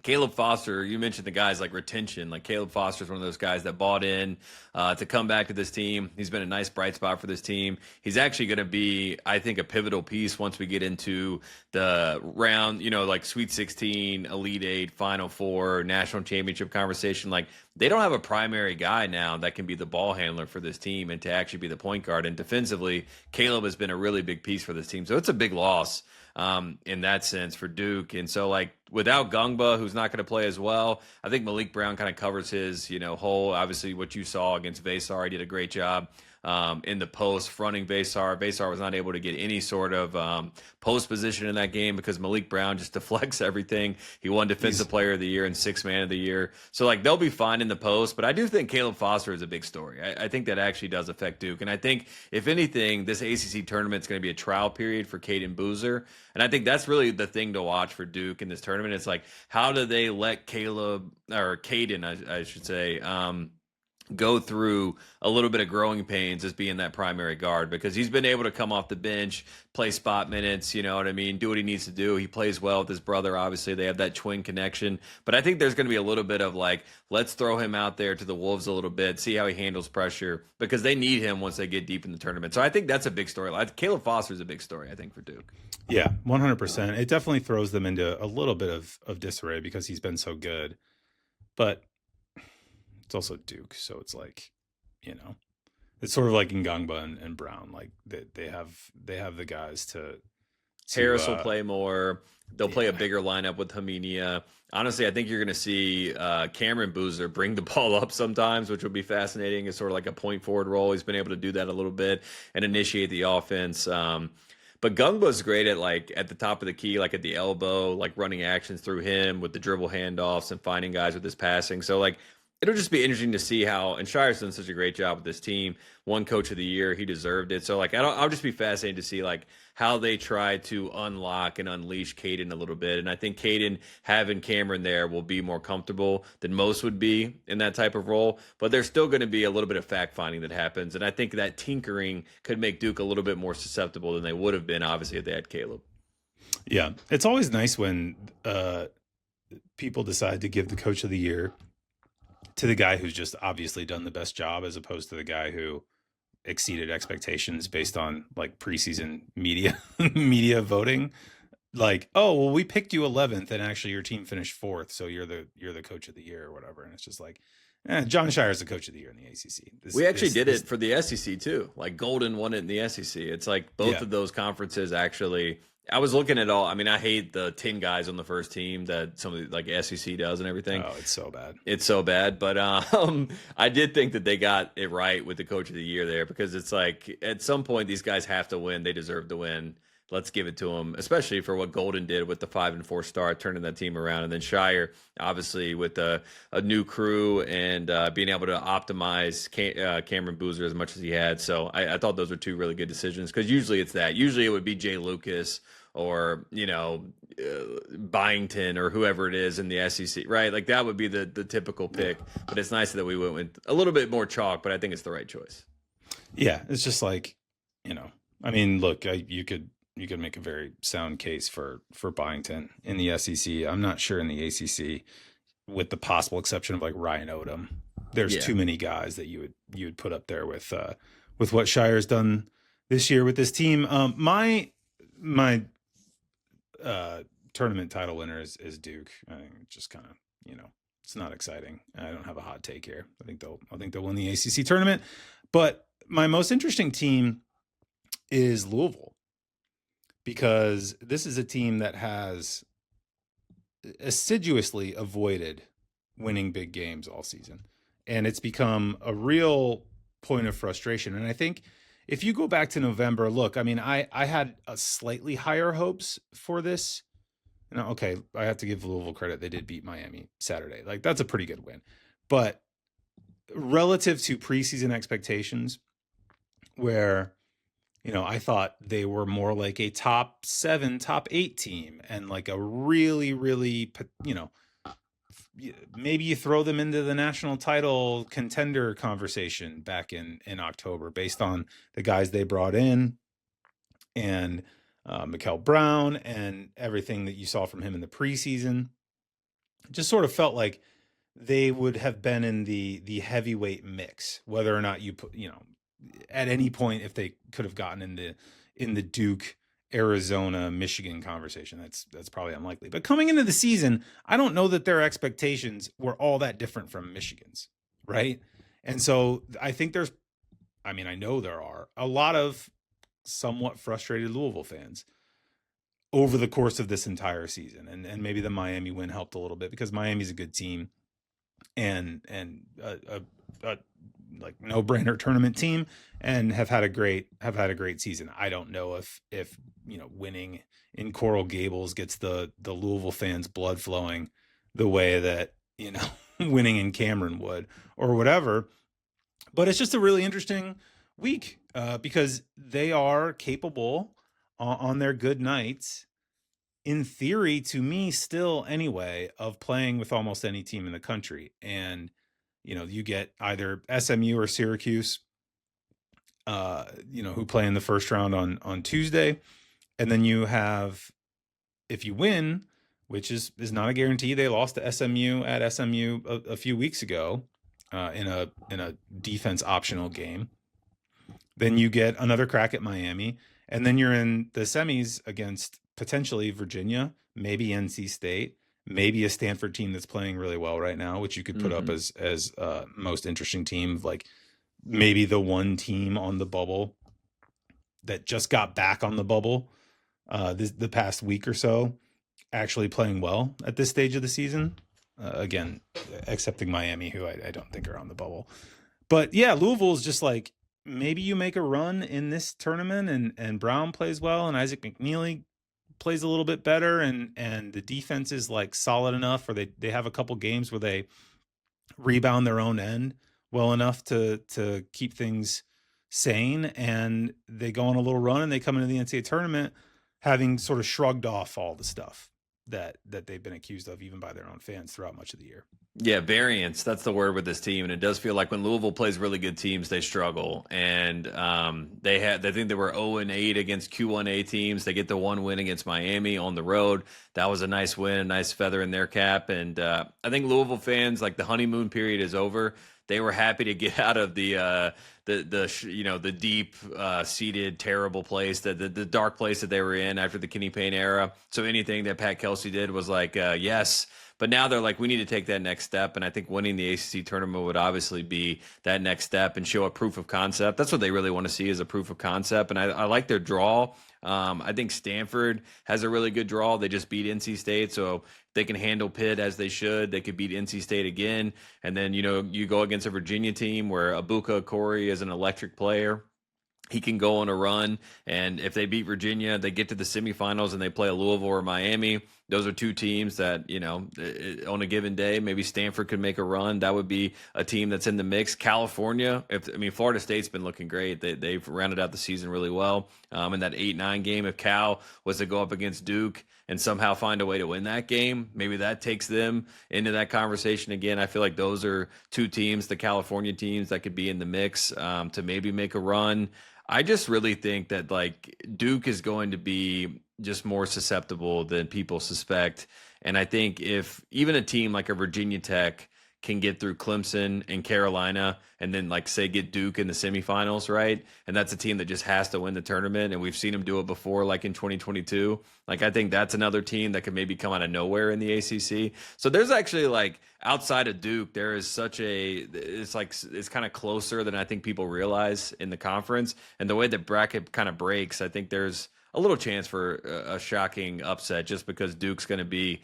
Caleb Foster, you mentioned the guys like retention. Like, Caleb Foster is one of those guys that bought in to come back to this team. He's been a nice bright spot for this team. He's actually going to be, I think, a pivotal piece once we get into the round, like Sweet 16, Elite 8, Final 4, National Championship conversation. Like, they don't have a primary guy now that can be the ball handler for this team and to actually be the point guard. And defensively, Caleb has been a really big piece for this team. So it's a big loss in that sense for Duke. And so, like, without Gungba, who's not going to play as well, I think Malik Brown kind of covers his, hole. Obviously, what you saw against Vasar, he did a great job in the post, fronting Vasar. Vasar was not able to get any sort of post position in that game because Malik Brown just deflects everything. He won Defensive Player of the Year and Sixth Man of the Year. So, like, they'll be fine in the post, but I do think Caleb Foster is a big story. I think that actually does affect Duke. And I think, if anything, this ACC tournament is going to be a trial period for Caden Boozer. And I think that's really the thing to watch for Duke in this tournament. It's like, how do they let Caden, I should say, go through a little bit of growing pains as being that primary guard, because he's been able to come off the bench, play spot minutes, you know what I mean, do what he needs to do. He plays well with his brother. Obviously, they have that twin connection. But I think there's going to be a little bit of, like, let's throw him out there to the Wolves a little bit, see how he handles pressure, because they need him once they get deep in the tournament. So I think that's a big story. Caleb Foster is a big story, I think, for Duke. Yeah, 100%. It definitely throws them into a little bit of disarray because he's been so good. But it's also Duke, so it's like, it's sort of like Ngangba and Brown. Like, they have the guys to Harris will play more. They'll play a bigger lineup with Haminia. Honestly, I think you're going to see Cameron Boozer bring the ball up sometimes, which will be fascinating. It's sort of like a point forward role. He's been able to do that a little bit and initiate the offense. But Gungba's great at the top of the key, like at the elbow, like running actions through him with the dribble handoffs and finding guys with his passing. So, like, it'll just be interesting to see how, and Shire's done such a great job with this team. Won Coach of the Year. He deserved it. So, like, I'll just be fascinated to see, like, how they try to unlock and unleash Caden a little bit. And I think Caden, having Cameron there, will be more comfortable than most would be in that type of role. But there's still going to be a little bit of fact-finding that happens. And I think that tinkering could make Duke a little bit more susceptible than they would have been, obviously, if they had Caleb. Yeah. It's always nice when people decide to give the Coach of the Year to the guy who's just obviously done the best job, as opposed to the guy who exceeded expectations based on, like, preseason media voting. Like, oh, well, we picked you 11th and actually your team finished 4th, so you're the Coach of the Year or whatever. And it's just like, John Shire's the Coach of the Year in the ACC. We actually did it for the SEC too. Like, Golden won it in the SEC. It's like both of those conferences actually. I was looking at all. I mean, I hate the 10 guys on the first team that some of the, like, SEC does and everything. Oh, it's so bad. It's so bad. But I did think that they got it right with the Coach of the Year there, because it's like, at some point, these guys have to win. They deserve to win. Let's give it to them, especially for what Golden did with the 5-4 start, turning that team around. And then Shire, obviously, with a new crew and being able to optimize Cameron Boozer as much as he had. So I thought those were two really good decisions, because usually it's that. Usually it would be Jay Lucas or, Byington or whoever it is in the SEC, right? Like, that would be the typical pick. But it's nice that we went with a little bit more chalk, but I think it's the right choice. Yeah, it's just like, I mean, look, you could make a very sound case for Byington in the SEC. I'm not sure in the ACC, with the possible exception of, like, Ryan Odom. There's too many guys that you would put up there with what Shire's done this year with this team. My tournament title winner is Duke. I think just kind of, It's not exciting. I don't have a hot take here. I think they'll win the ACC tournament. But my most interesting team is Louisville, because this is a team that has assiduously avoided winning big games all season. And it's become a real point of frustration. And I think if you go back to November, look, I mean, I had a slightly higher hopes for this. Okay, I have to give Louisville credit. They did beat Miami Saturday. Like, that's a pretty good win. But relative to preseason expectations, where, I thought they were more like a top 7, top 8 team, and like a really, really, maybe you throw them into the national title contender conversation back in October based on the guys they brought in and Mikel Brown and everything that you saw from him in the preseason. It just sort of felt like they would have been in the heavyweight mix, whether or not you put, at any point, if they could have gotten in the Duke, Arizona, Michigan conversation. That's probably unlikely. But coming into the season, I don't know that their expectations were all that different from Michigan's, right? And so I think I know there are a lot of somewhat frustrated Louisville fans over the course of this entire season. And maybe the Miami win helped a little bit, because Miami's a good team and a like no-brainer tournament team, and have had a great season. I don't know if winning in Coral Gables gets the Louisville fans' blood flowing the way that winning in Cameron would, or whatever. But it's just a really interesting week because they are capable on their good nights, in theory, to me still anyway, of playing with almost any team in the country. And you get either SMU or Syracuse, who play in the first round on Tuesday. And then you have, if you win, which is not a guarantee, they lost to SMU at SMU a few weeks ago in a defense optional game. Then you get another crack at Miami. And then you're in the semis against potentially Virginia, maybe NC State, maybe a Stanford team that's playing really well right now, which you could put up as most interesting team, like maybe the one team on the bubble that just got back on the bubble the past week or so, actually playing well at this stage of the season. Again, excepting Miami, who I don't think are on the bubble. But yeah, Louisville is just like, maybe you make a run in this tournament and Brown plays well and Isaac McNeely plays a little bit better, and the defense is like solid enough, or they have a couple games where they rebound their own end well enough to keep things sane, and they go on a little run and they come into the NCAA tournament having sort of shrugged off all the stuff that they've been accused of, even by their own fans, throughout much of the year. Yeah, variance. That's the word with this team, and it does feel like when Louisville plays really good teams, they struggle. And they think they were 0-8 against Q1A teams. They get the one win against Miami on the road. That was a nice win, a nice feather in their cap. And I think Louisville fans, like, the honeymoon period is over. They were happy to get out of the deep seated terrible place, the dark place that they were in after the Kenny Payne era. So anything that Pat Kelsey did was like yes. But now they're like, we need to take that next step. And I think winning the ACC tournament would obviously be that next step and show a proof of concept. That's what they really want to see, is a proof of concept. And I like their draw. I think Stanford has a really good draw. They just beat NC State, so they can handle Pitt as they should. They could beat NC State again. And then, you go against a Virginia team where Abuka Corey is an electric player. He can go on a run, and if they beat Virginia, they get to the semifinals and they play a Louisville or Miami. Those are two teams that, on a given day, maybe Stanford could make a run. That would be a team that's in the mix. California, Florida State's been looking great. They've rounded out the season really well. In that 8-9 game, if Cal was to go up against Duke and somehow find a way to win that game, maybe that takes them into that conversation again. I feel like those are two teams, the California teams, that could be in the mix to maybe make a run. I just really think that, like, Duke is going to be just more susceptible than people suspect. And I think if even a team like a Virginia Tech can get through Clemson and Carolina and then like say get Duke in the semifinals, right? And that's a team that just has to win the tournament. And we've seen them do it before, like in 2022. Like I think that's another team that could maybe come out of nowhere in the ACC. So there's actually like outside of Duke, there is such it's kind of closer than I think people realize in the conference. And the way the bracket kind of breaks, I think there's a little chance for a shocking upset just because Duke's going to be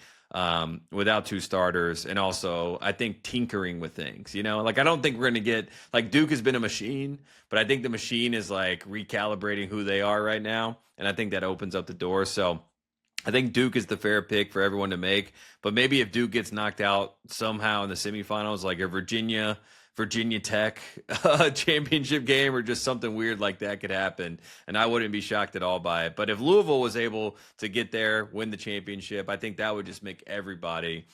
without 2 starters, and also I think tinkering with things, like I don't think we're going to get like Duke has been a machine, but I think the machine is like recalibrating who they are right now, and I think that opens up the door. So I think Duke is the fair pick for everyone to make, but maybe if Duke gets knocked out somehow in the semifinals, like a Virginia Tech championship game or just something weird like that could happen, and I wouldn't be shocked at all by it. But if Louisville was able to get there, win the championship, I think that would just make everybody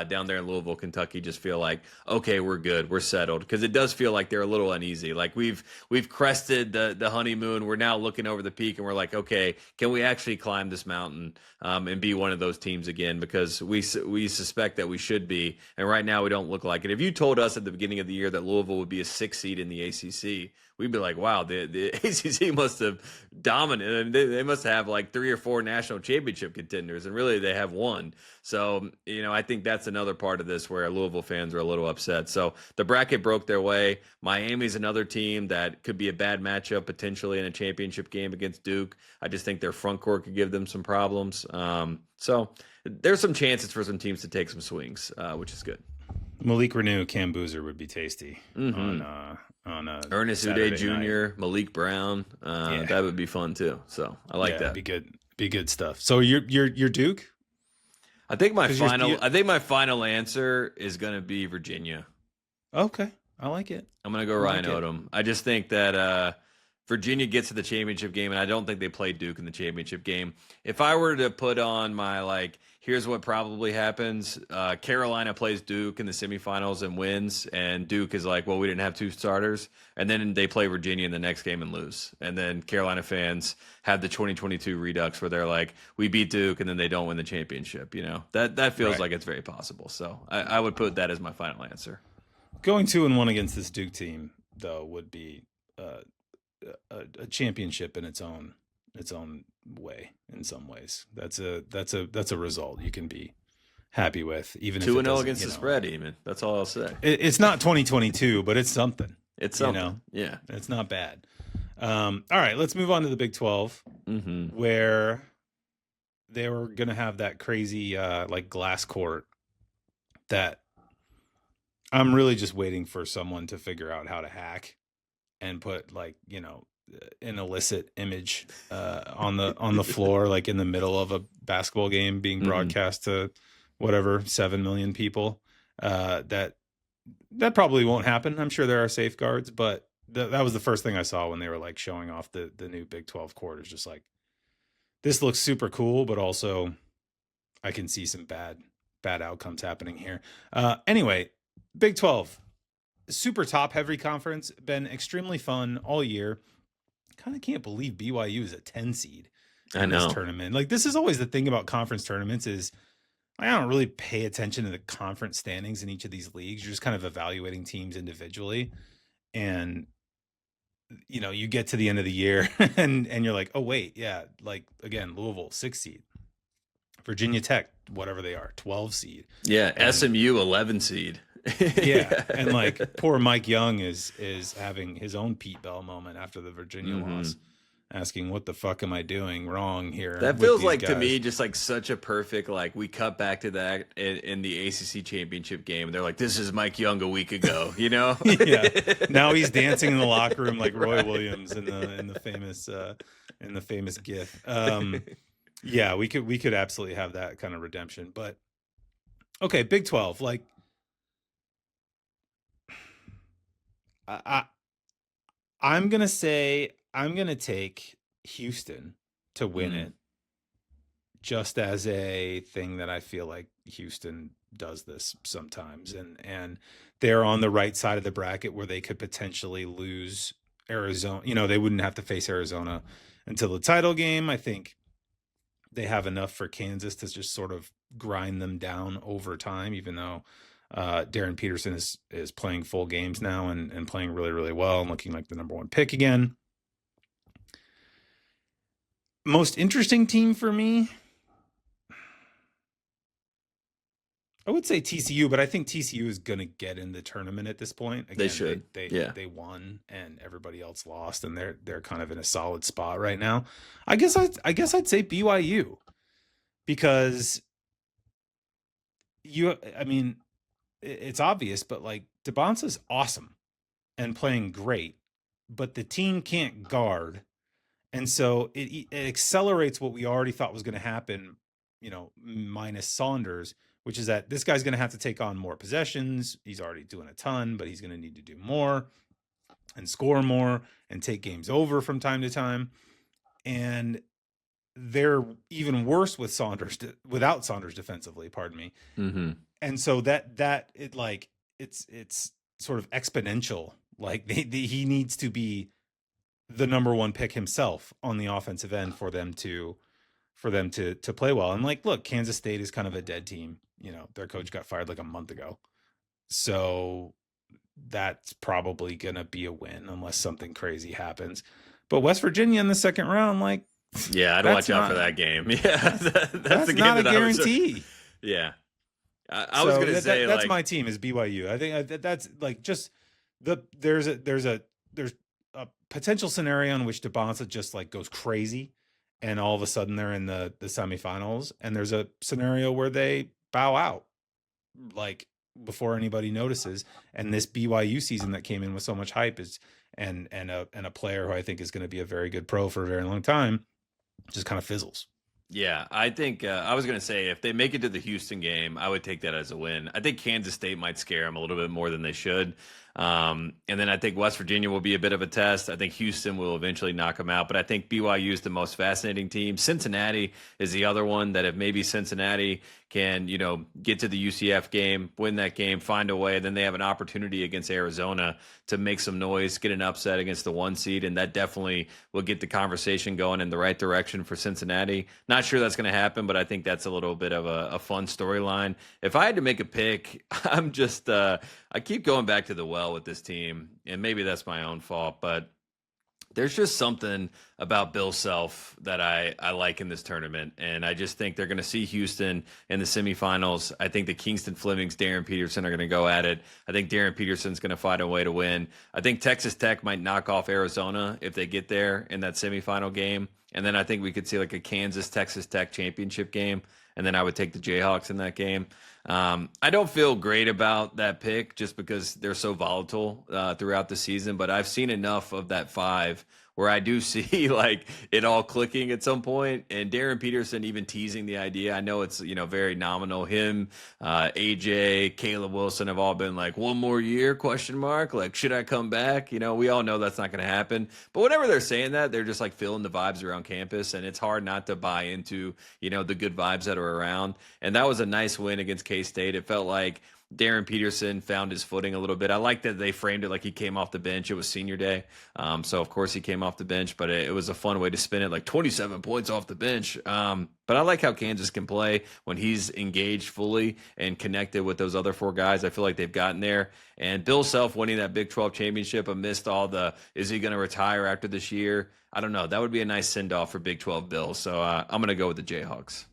down there in Louisville, Kentucky, just feel like, okay, we're good, we're settled, because it does feel like they're a little uneasy. Like we've crested the honeymoon, we're now looking over the peak, and we're like, okay, can we actually climb this mountain and be one of those teams again? Because we suspect that we should be, and right now we don't look like it. If you told us at the beginning of the year that Louisville would be a 6th seed in the ACC, we'd be like, wow, the ACC must have dominated, and they must have like 3 or 4 national championship contenders, and really they have 1. So, I think that's another part of this where Louisville fans are a little upset. So the bracket broke their way. Miami's another team that could be a bad matchup potentially in a championship game against Duke. I just think their front court could give them some problems. So there's some chances for some teams to take some swings, which is good. Malik Renew, Cam Boozer would be tasty on Ernest Uday Jr., night. Malik Brown. That would be fun too. So I like that. Be good stuff. So you're Duke? I think my final answer is going to be Virginia. Okay, I like it. I'm going to go Ryan Odom. I just think that Virginia gets to the championship game, and I don't think they play Duke in the championship game. If I were to put on my here's what probably happens. Carolina plays Duke in the semifinals and wins, and Duke is like, well, we didn't have 2 starters. And then they play Virginia in the next game and lose. And then Carolina fans have the 2022 redux where they're like, we beat Duke, and then they don't win the championship. That feels like it's very possible. So I would put that as my final answer. Going 2-1 against this Duke team, though, would be a championship in its own way. In some ways, that's a result you can be happy with, even 2-0 against the spread. Eamon, that's all I'll say. It's not 2022, but it's something. It's something. Yeah, it's not bad. All right, let's move on to the Big 12, where they were gonna have that crazy glass court that I'm really just waiting for someone to figure out how to hack and put an illicit image on the floor, like in the middle of a basketball game being broadcast to whatever 7 million people. That probably won't happen. I'm sure there are safeguards, but that was the first thing I saw when they were showing off the new Big 12 court. Is just this looks super cool, but also I can see some bad outcomes happening here. Anyway, Big 12, super top heavy conference, been extremely fun all year. Kind of can't believe BYU is a 10 seed in this tournament. This is always the thing about conference tournaments is I don't really pay attention to the conference standings in each of these leagues. You're just kind of evaluating teams individually. And, you get to the end of the year and you're like, oh, wait, yeah. Again, Louisville, 6 seed. Virginia Tech, whatever they are, 12 seed. Yeah, and SMU, 11 seed. Yeah, and poor Mike Young is having his own Pete Bell moment after the Virginia loss, asking what the fuck am I doing wrong here? That feels like guys. To me just such a perfect we cut back to that in the ACC championship game. They're like, this is Mike Young a week ago, Yeah. Now he's dancing in the locker room like Roy Williams in the famous GIF. Yeah, we could absolutely have that kind of redemption, but okay, Big 12, I'm going to take Houston to win it, just as a thing that I feel like Houston does this sometimes. And they're on the right side of the bracket where they could potentially lose Arizona. They wouldn't have to face Arizona until the title game. I think they have enough for Kansas to just sort of grind them down over time, even though Darren Peterson is playing full games now and playing really, really well and looking like the number one pick again. Most interesting team for me, I would say TCU, but I think TCU is going to get in the tournament at this point. Again, They should. They won and everybody else lost, and they're kind of in a solid spot right now. I guess I'd say BYU, because it's obvious, but like DeBonsa's awesome and playing great, but the team can't guard. And so it accelerates what we already thought was going to happen, minus Saunders, which is that this guy's going to have to take on more possessions. He's already doing a ton, but he's going to need to do more and score more and take games over from time to time. And they're even worse with without Saunders defensively, pardon me. Mm-hmm. And so it's sort of exponential. Like he needs to be the number one pick himself on the offensive end for them to play well. And like, look, Kansas State is kind of a dead team. Their coach got fired like a month ago. So that's probably going to be a win unless something crazy happens. But West Virginia in the second round, like, yeah, I'd watch out for that game. Yeah, that's the game not that a guarantee. Yeah. I was going to say that's my team is BYU. I think that's like just there's a potential scenario in which DeBonsa just like goes crazy and all of a sudden they're in the semifinals, and there's a scenario where they bow out like before anybody notices. And this BYU season that came in with so much hype and a player who I think is going to be a very good pro for a very long time just kind of fizzles. Yeah, I think I was going to say if they make it to the Houston game, I would take that as a win. I think Kansas State might scare them a little bit more than they should. And then I think West Virginia will be a bit of a test. I think Houston will eventually knock them out, but I think BYU is the most fascinating team. Cincinnati is the other one that if maybe Cincinnati can, get to the UCF game, win that game, find a way, then they have an opportunity against Arizona to make some noise, get an upset against the 1 seed, and that definitely will get the conversation going in the right direction for Cincinnati. Not sure that's going to happen, but I think that's a little bit of a fun storyline. If I had to make a pick, I'm just I keep going back to the well with this team, and maybe that's my own fault, but there's just something about Bill Self that I like in this tournament, and I just think they're going to see Houston in the semifinals. I think the Kingston Flemings, Darren Peterson are going to go at it. I think Darren Peterson's going to find a way to win. I think Texas Tech might knock off Arizona if they get there in that semifinal game, and then I think we could see like a Kansas-Texas Tech championship game, and then I would take the Jayhawks in that game. I don't feel great about that pick just because they're so volatile throughout the season, but I've seen enough of that 5 where I do see like it all clicking at some point, and Darren Peterson even teasing the idea. I know it's, very nominal. Him, AJ, Caleb Wilson have all been like, 1 more year, ? Like, should I come back? We all know that's not going to happen, but whenever they're saying that, they're just like feeling the vibes around campus, and it's hard not to buy into, the good vibes that are around. And that was a nice win against K-State. It felt like Darren Peterson found his footing a little bit. I like that they framed it like he came off the bench. It was senior day. So, of course, he came off the bench, but it was a fun way to spin it, like 27 points off the bench. But I like how Kansas can play when he's engaged fully and connected with those other 4 guys. I feel like they've gotten there. And Bill Self winning that Big 12 championship amidst all the, is he going to retire after this year? I don't know. That would be a nice send-off for Big 12 Bill. So I'm going to go with the Jayhawks.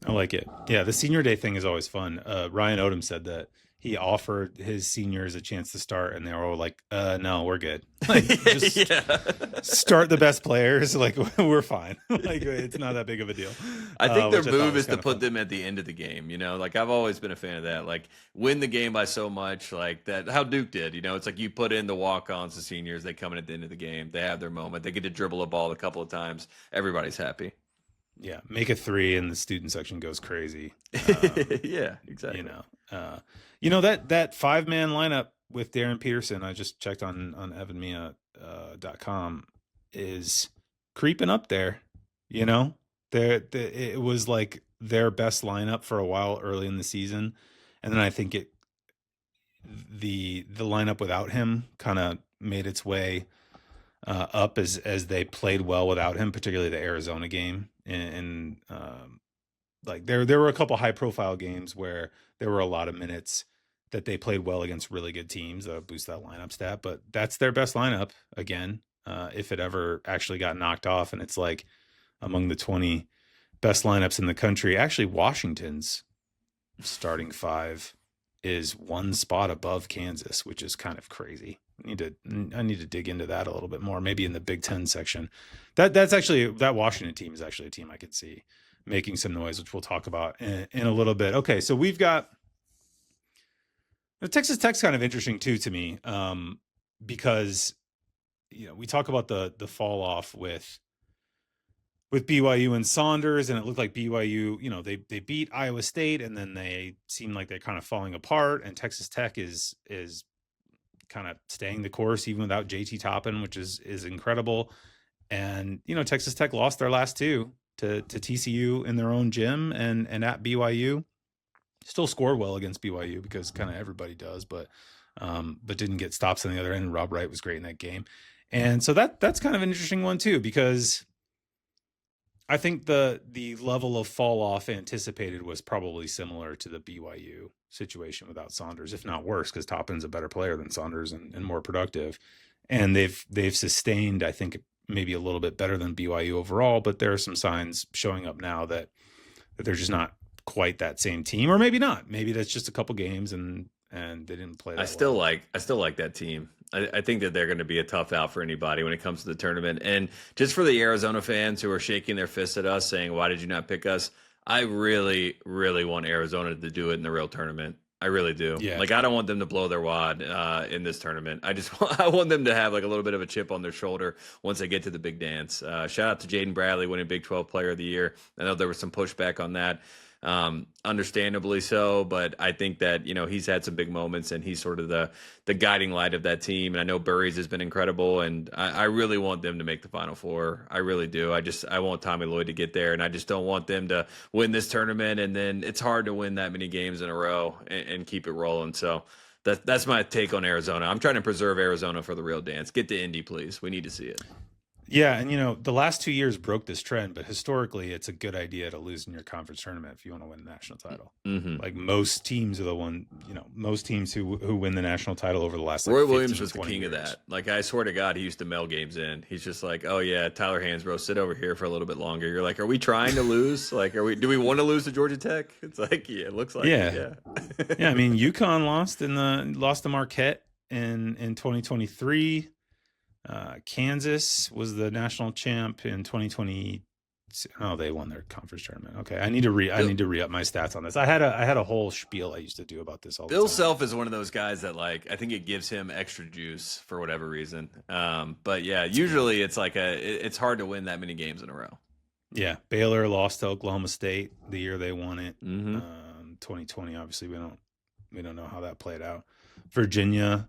I like it. Yeah, the senior day thing is always fun. Ryan Odom said that he offered his seniors a chance to start, and they were all like, no, we're good. Like, just start the best players. Like, we're fine. Like, it's not that big of a deal. I think their move is to put them at the end of the game. Like, I've always been a fan of that. Like, win the game by so much, like that, how Duke did. It's like you put in the walk-ons, the seniors, they come in at the end of the game. They have their moment. They get to dribble a ball a couple of times. Everybody's happy. Yeah, make a 3 and the student section goes crazy. Yeah, exactly. That 5-man lineup with Darren Peterson, I just checked on evanmia.com, is creeping up there. It was like their best lineup for a while early in the season, and then I think the lineup without him kind of made its way up as they played well without him, particularly the Arizona game. And like there were a couple high profile games where there were a lot of minutes that they played well against really good teams. Boost that lineup stat, but that's their best lineup again. If it ever actually got knocked off, and it's like among the 20 best lineups in the country, actually Washington's starting five is one spot above Kansas, which is kind of crazy. I need to dig into that a little bit more, maybe in the Big Ten section. That Washington team is actually a team I could see making some noise, which we'll talk about in a little bit. Okay, so we've got Texas Tech's kind of interesting too to me, because we talk about the fall off with BYU and Saunders, and it looked like BYU, they beat Iowa State, and then they seem like they're kind of falling apart, and Texas Tech is kind of staying the course even without JT Toppin, which is incredible. And Texas Tech lost their last two to TCU in their own gym and at BYU. Still scored well against BYU because kind of everybody does, but didn't get stops on the other end. Rob Wright was great in that game. And so that's kind of an interesting one too, because I think the level of fall off anticipated was probably similar to the BYU situation without Saunders, if not worse, because Toppin's a better player than Saunders and more productive. And they've sustained, I think, maybe a little bit better than BYU overall, but there are some signs showing up now that they're just not quite that same team, or maybe not. Maybe that's just a couple games and they didn't play that I still like that team. I think that they're going to be a tough out for anybody when it comes to the tournament. And just for the Arizona fans who are shaking their fists at us saying, why did you not pick us? I really, really want Arizona to do it in the real tournament. I really do. Yeah. Like, I don't want them to blow their wad in this tournament. I want them to have like a little bit of a chip on their shoulder once they get to the big dance. Shout out to Jaden Bradley winning Big 12 Player of the Year. I know there was some pushback on that. Understandably so, but I think that he's had some big moments and he's sort of the guiding light of that team. And I know Burries has been incredible, and I really want them to make the Final Four. I really do. I want Tommy Lloyd to get there, and I just don't want them to win this tournament, and then it's hard to win that many games in a row and keep it rolling. So that's my take on Arizona. I'm trying to preserve Arizona for the real dance. Get to Indy, please. We need to see it. Yeah, and the last 2 years broke this trend, but historically, it's a good idea to lose in your conference tournament if you want to win the national title. Mm-hmm. Like most teams are most teams who win the national title over the last. Roy Williams was the king years. of that. Like, I swear to God, he used to mail games in. He's just like, oh yeah, Tyler Hansbrough, sit over here for a little bit longer. You're like, are we trying to lose? Like, do we want to lose to Georgia Tech? It's like, yeah, it looks like yeah. Yeah, I mean, UConn lost to Marquette in 2023. Kansas was the national champ in 2020. Oh, they won their conference tournament. Okay, I need to re-up my stats on this. I had a whole spiel I used to do about this all the time. Bill Self is one of those guys that, like, I think it gives him extra juice for whatever reason. But yeah, usually it's like it's hard to win that many games in a row. Yeah, Baylor lost to Oklahoma State the year they won it. Mm-hmm. 2020, obviously we don't know how that played out. Virginia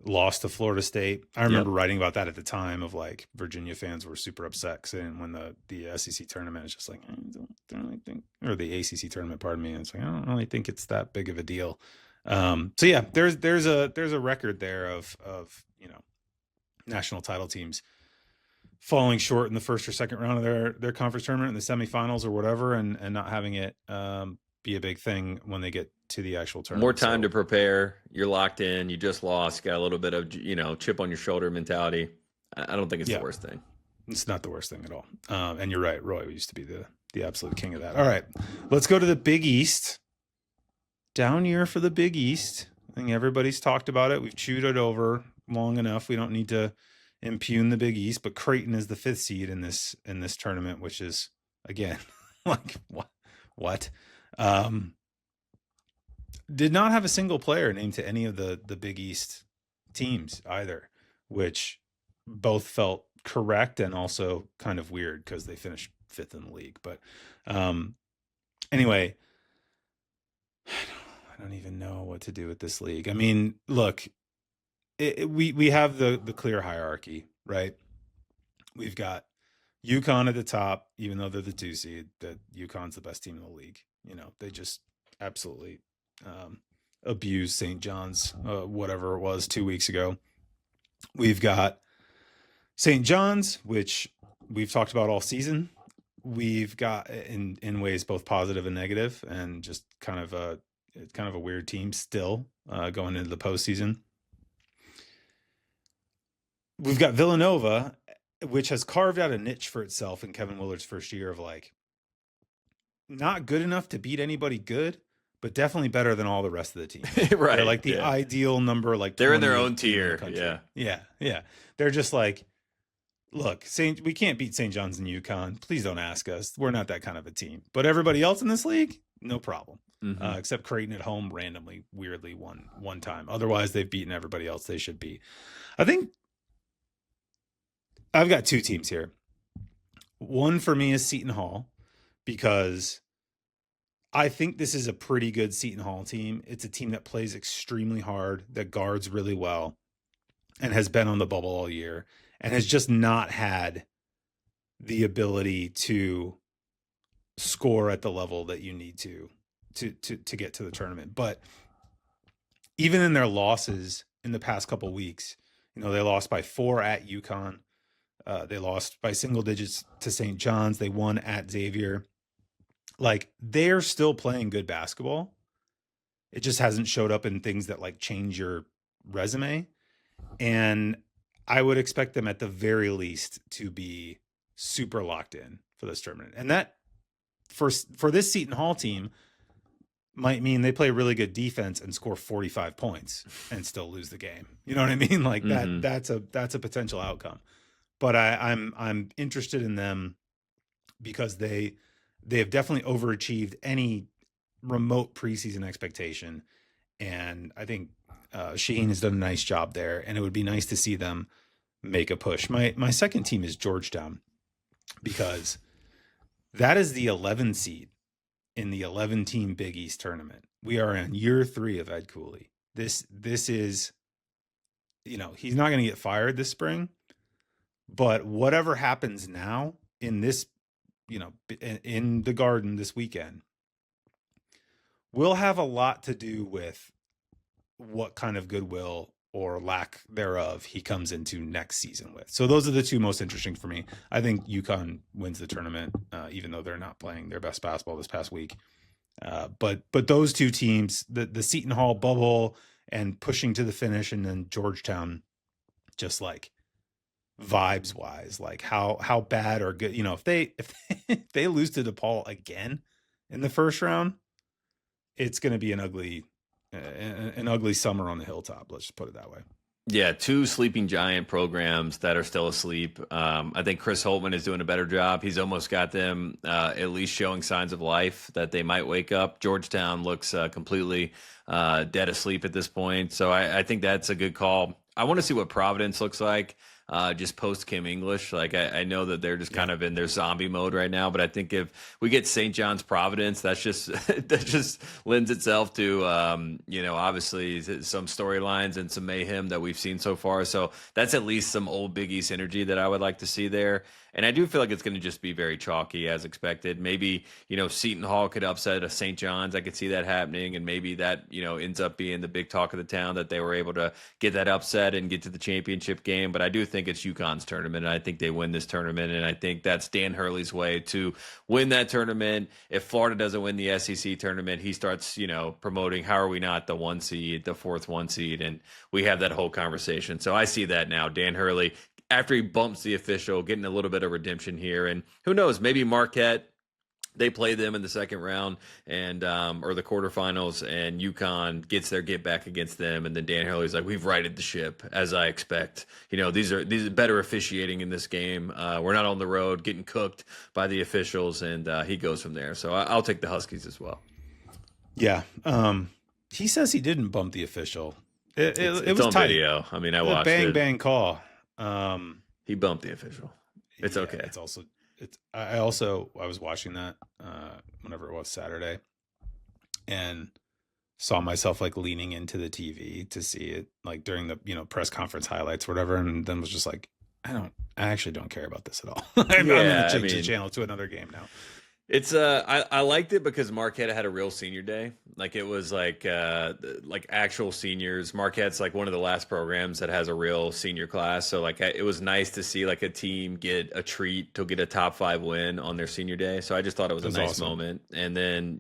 lost to Florida State. I remember writing about that at the time, of like Virginia fans were super upset because they didn't win the SEC tournament. It's just like, I don't really think, or the ACC tournament, pardon me. And it's like, I don't really think it's that big of a deal. So yeah, there's a record there of national title teams falling short in the first or second round of their conference tournament, in the semifinals or whatever, and not having it be a big thing when they get to the actual tournament. More time to prepare. You're locked in. You just lost. Got a little bit of chip on your shoulder mentality. I don't think it's the worst thing. It's not the worst thing at all. And you're right. Roy used to be the absolute king of that. All right, let's go to the Big East. Down year for the Big East. I think everybody's talked about it. We've chewed it over long enough. We don't need to impugn the Big East, but Creighton is the 5th seed in this tournament, which is, again, like what? Did not have a single player named to any of the Big East teams either, which both felt correct and also kind of weird because they finished 5th in the league. But anyway, I don't even know what to do with this league. I mean, look, we have the clear hierarchy, right? We've got UConn at the top, even though they're the 2 seed. That UConn's the best team in the league. They just absolutely abused St. John's, whatever it was, 2 weeks ago. We've got St. John's, which we've talked about all season. We've got in ways both positive and negative, and just kind of It's kind of a weird team still going into the postseason. We've got Villanova, which has carved out a niche for itself in Kevin Willard's first year of like not good enough to beat anybody good, but definitely better than all the rest of the teams. Right. They're like the ideal number, like they're in their own tier. Yeah. They're just like, look, we can't beat St. John's and UConn. Please don't ask us. We're not that kind of a team. But everybody else in this league, no problem. Except Creighton at home randomly, weirdly won one time. Otherwise, they've beaten everybody else they should beat. I think I've got two teams here. One for me is Seton Hall, because I think this is a pretty good Seton Hall team. It's a team that plays extremely hard, that guards really well, and has been on the bubble all year, and has just not had the ability to score at the level that you need to get to the tournament. But even in their losses in the past couple weeks, they lost by 4 at UConn. They lost by single digits to St. John's. They won at Xavier. Like, they're still playing good basketball. It just hasn't showed up in things that like change your resume. And I would expect them at the very least to be super locked in for this tournament. And that for this Seton Hall team might mean they play really good defense and score 45 points and still lose the game. You know what I mean? Like that's a potential outcome. But I'm interested in them because they have definitely overachieved any remote preseason expectation. And I think Shaheen has done a nice job there, and it would be nice to see them make a push. My second team is Georgetown, because that is the 11 seed in the 11-team Big East tournament. We are in year 3 of Ed Cooley. This is, he's not going to get fired this spring, but whatever happens now in this, in the Garden this weekend, will have a lot to do with what kind of goodwill or lack thereof he comes into next season with. So those are the two most interesting for me. I think UConn wins the tournament, even though they're not playing their best basketball this past week. But those two teams, the Seton Hall bubble and pushing to the finish, and then Georgetown, just like vibes wise, like how bad or good, if they lose to DePaul again in the first round, it's going to be an ugly summer on the hilltop. Let's just put it that way. Yeah, 2 sleeping giant programs that are still asleep. I think Chris Holtman is doing a better job. He's almost got them at least showing signs of life that they might wake up. Georgetown looks completely dead asleep at this point. So I think that's a good call. I want to see what Providence looks like. Just post Kim English. Like I know that they're just kind of in their zombie mode right now, but I think if we get St. John's Providence, that just lends itself to obviously some storylines and some mayhem that we've seen so far. So that's at least some old Big East energy that I would like to see there. And I do feel like it's going to just be very chalky as expected. Maybe, Seton Hall could upset a St. John's. I could see that happening. And maybe that, ends up being the big talk of the town, that they were able to get that upset and get to the championship game. But I do think it's UConn's tournament, and I think they win this tournament. And I think that's Dan Hurley's way to win that tournament. If Florida doesn't win the SEC tournament, he starts, promoting, how are we not the 1 seed, the 4th 1 seed? And we have that whole conversation. So I see that now. Dan Hurley, after he bumps the official, getting a little bit of redemption here. And who knows, maybe Marquette, they play them in the second round and or the quarterfinals, and UConn gets their get back against them. And then Dan Hurley's like, we've righted the ship, as I expect. These are better officiating in this game. We're not on the road getting cooked by the officials, and he goes from there. So I'll take the Huskies as well. Yeah. He says he didn't bump the official. It was on tight. Video. I mean, I watched bang, it. Bang call. He bumped the official. It's okay. I was watching that whenever it was Saturday, and saw myself like leaning into the TV to see it, like during the press conference highlights or whatever, and then was just like, I actually don't care about this at all. I'm going to change the channel to another game now. It's I liked it because Marquette had a real senior day. Like it was like actual seniors. Marquette's like one of the last programs that has a real senior class. So like it was nice to see like a team get a treat to get a top 5 win on their senior day. So I just thought it was a nice moment. And then,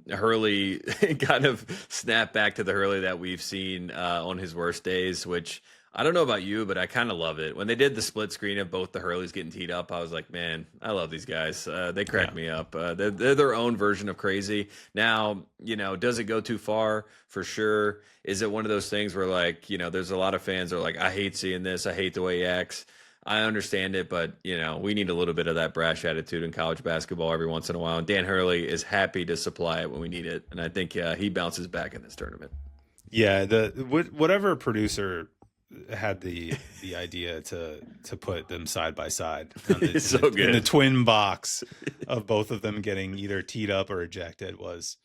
Hurley kind of snapped back to the Hurley that we've seen on his worst days, which I don't know about you, but I kind of love it. When they did the split screen of both the Hurleys getting teed up, I was like, man, I love these guys. They crack me up. They're their own version of crazy. Now, does it go too far? For sure. Is it one of those things where, like, there's a lot of fans that are like, I hate seeing this. I hate the way he acts. I understand it, but, we need a little bit of that brash attitude in college basketball every once in a while. And Dan Hurley is happy to supply it when we need it. And I think he bounces back in this tournament. Yeah, whatever producer had the idea to put them side by side in the twin box of both of them getting either teed up or ejected was